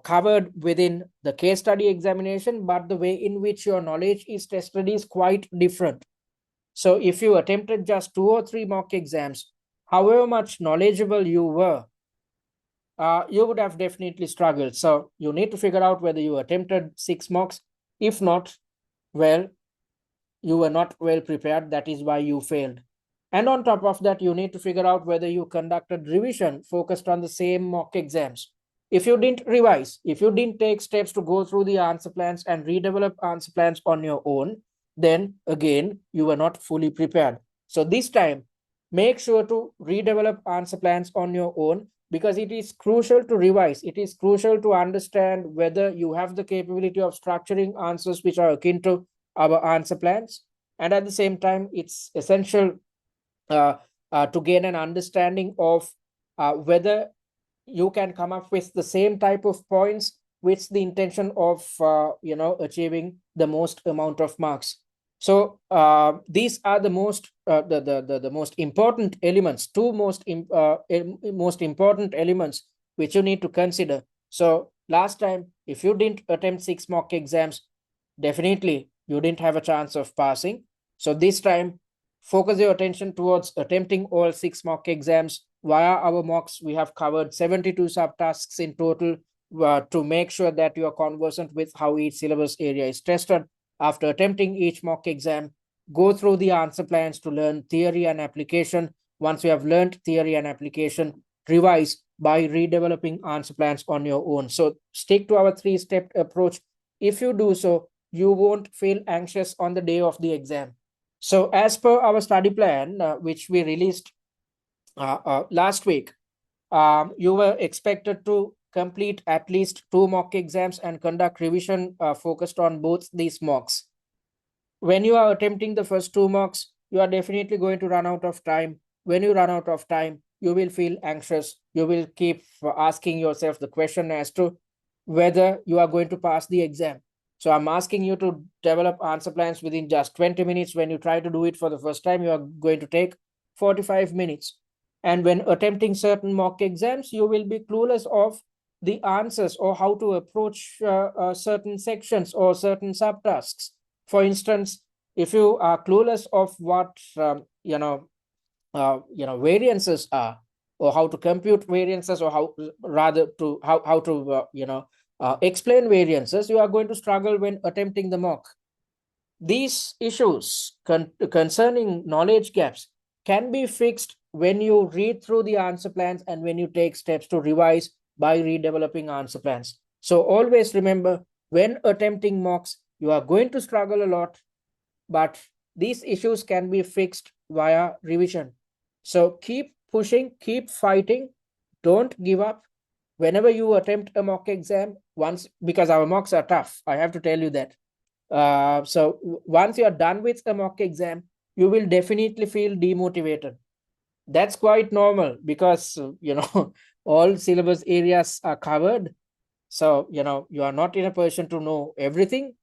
covered within the case study examination, but the way in which your knowledge is tested is quite different. So if you attempted just 2 or 3 mock exams, however much knowledgeable you were, you would have definitely struggled. So you need to figure out whether you attempted 6 mocks. If not, well, you were not well prepared. That is why you failed. And on top of that, you need to figure out whether you conducted revision focused on the same mock exams. If you didn't revise, if you didn't take steps to go through the answer plans and redevelop answer plans on your own, then again, you were not fully prepared. So this time, make sure to redevelop answer plans on your own, because it is crucial to revise. It is crucial to understand whether you have the capability of structuring answers which are akin to our answer plans. And at the same time, it's essential to gain an understanding of whether you can come up with the same type of points with the intention of achieving the most amount of marks. So these are the most the most important elements, two most important elements which you need to consider. So last time, if you didn't attempt 6 mock exams, definitely you didn't have a chance of passing. So this time, Focus your attention towards attempting all 6 mock exams. Via our mocks, we have covered 72 subtasks in total to make sure that you are conversant with how each syllabus area is tested. After attempting each mock exam, go through the answer plans to learn theory and application. Once you have learned theory and application, revise by redeveloping answer plans on your own. So stick to our 3-step approach. If you do so, you won't feel anxious on the day of the exam. So as per our study plan, which we released last week, you were expected to complete at least 2 mock exams and conduct revision focused on both these mocks. When you are attempting the first 2 mocks, you are definitely going to run out of time. When you run out of time, you will feel anxious. You will keep asking yourself the question as to whether you are going to pass the exam. So I'm asking you to develop answer plans within just 20 minutes. When you try to do it for the first time, you are going to take 45 minutes. And when attempting certain mock exams, you will be clueless of the answers or how to approach certain sections or certain subtasks. For instance, if you are clueless of what variances are, or how to compute variances, or how rather to how to explain variances, you are going to struggle when attempting the mock. These issues concerning knowledge gaps can be fixed when you read through the answer plans and when you take steps to revise by redeveloping answer plans. So always remember, when attempting mocks, you are going to struggle a lot, but these issues can be fixed via revision. So keep pushing, keep fighting, don't give up. Whenever you attempt a mock exam, once, because our mocks are tough, I have to tell you that. So once you're done with the mock exam, you will definitely feel demotivated. That's quite normal because, all syllabus areas are covered. So, you are not in a position to know everything.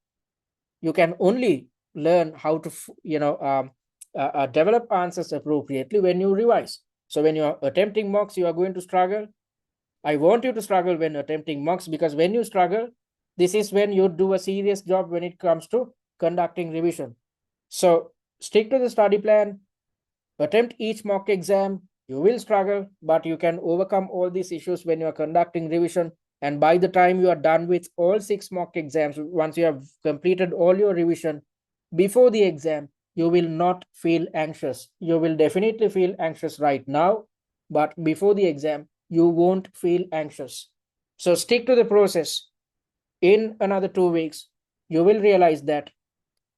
You can only learn how to, develop answers appropriately when you revise. So when you are attempting mocks, you are going to struggle. I want you to struggle when attempting mocks, because when you struggle, this is when you do a serious job when it comes to conducting revision. So stick to the study plan, attempt each mock exam. You will struggle, but you can overcome all these issues when you are conducting revision. And by the time you are done with all 6 mock exams, once you have completed all your revision, before the exam, you will not feel anxious. You will definitely feel anxious right now, but before the exam, you won't feel anxious. So stick to the process. In another 2 weeks, you will realize that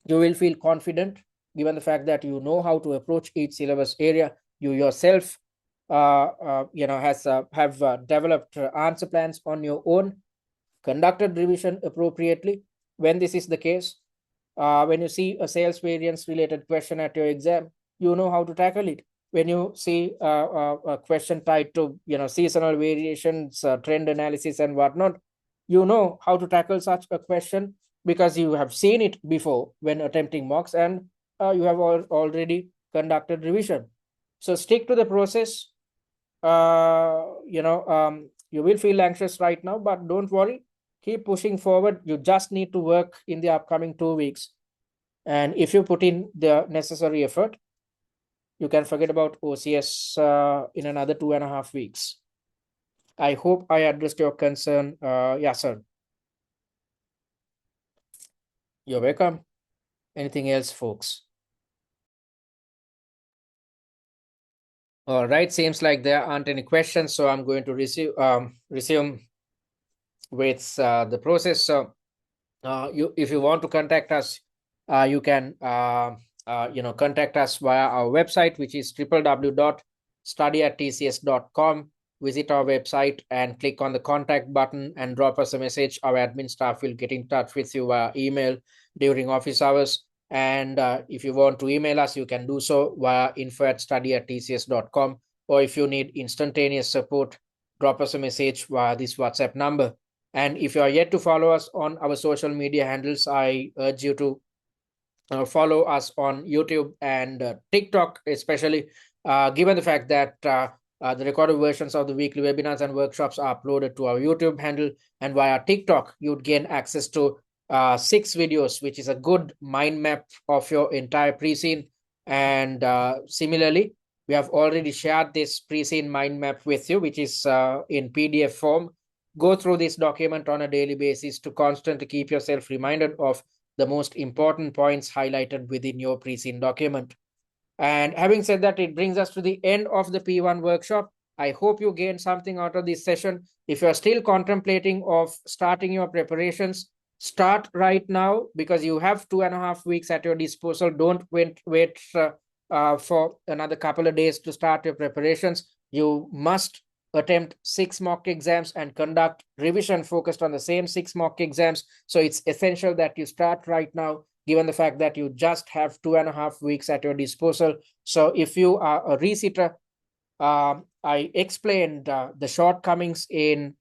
you will feel confident, given the fact that you know how to approach each syllabus area. You yourself have developed answer plans on your own, conducted revision appropriately. When this is the case, when you see a sales variance related question at your exam, you know how to tackle it. When you see a question tied to seasonal variations, trend analysis and whatnot, you know how to tackle such a question because you have seen it before when attempting mocks, and you have already conducted revision. So stick to the process. You will feel anxious right now, but don't worry, keep pushing forward. You just need to work in the upcoming 2 weeks, and if you put in the necessary effort, you can forget about OCS in another 2.5 weeks. I hope I addressed your concern. Yeah, sir. You're welcome. Anything else, folks? All right, seems like there aren't any questions, so I'm going to resume with the process. So if you want to contact us, you can contact us via our website, which is www.study@tcs.com. Visit our website and click on the contact button and drop us a message. Our admin staff will get in touch with you via email during office hours. And if you want to email us, you can do so via info@study@tcs.com. Or if you need instantaneous support, drop us a message via this WhatsApp number. And if you are yet to follow us on our social media handles, I urge you to follow us on YouTube and TikTok, especially given the fact that the recorded versions of the weekly webinars and workshops are uploaded to our YouTube handle, and via TikTok, you'd gain access to 6 videos, which is a good mind map of your entire pre-scene. And similarly, we have already shared this pre-seen mind map with you, which is in PDF form. Go through this document on a daily basis to constantly keep yourself reminded of the most important points highlighted within your pre-seen document. And having said that, it brings us to the end of the P1 workshop. I hope you gained something out of this session. If you're still contemplating of starting your preparations, start right now, because you have 2.5 weeks at your disposal. Don't wait for another couple of days to start your preparations. You must attempt 6 mock exams and conduct revision focused on the same 6 mock exams. So it's essential that you start right now, given the fact that you just have 2.5 weeks at your disposal. So if you are a resitter, I explained the shortcomings in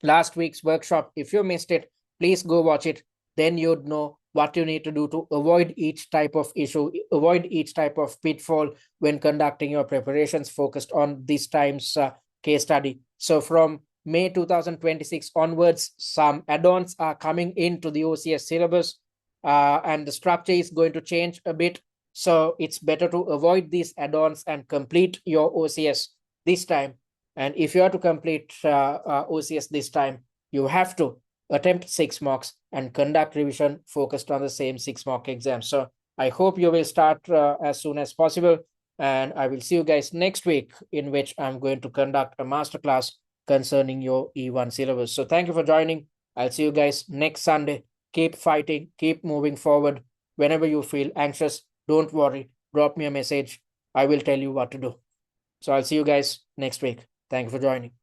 last week's workshop. If you missed it, please go watch it. Then you'd know what you need to do to avoid each type of issue, avoid each type of pitfall when conducting your preparations focused on this time's case study. So from May 2026 onwards, some add-ons are coming into the OCS syllabus, and the structure is going to change a bit. So it's better to avoid these add-ons and complete your OCS this time. And if you are to complete OCS this time, you have to attempt 6 mocks and conduct revision focused on the same 6 mock exams. So I hope you will start as soon as possible. And I will see you guys next week, in which I'm going to conduct a masterclass concerning your E1 syllabus. So thank you for joining. I'll see you guys next Sunday. Keep fighting, keep moving forward. Whenever you feel anxious, don't worry. Drop me a message. I will tell you what to do. So I'll see you guys next week. Thank you for joining.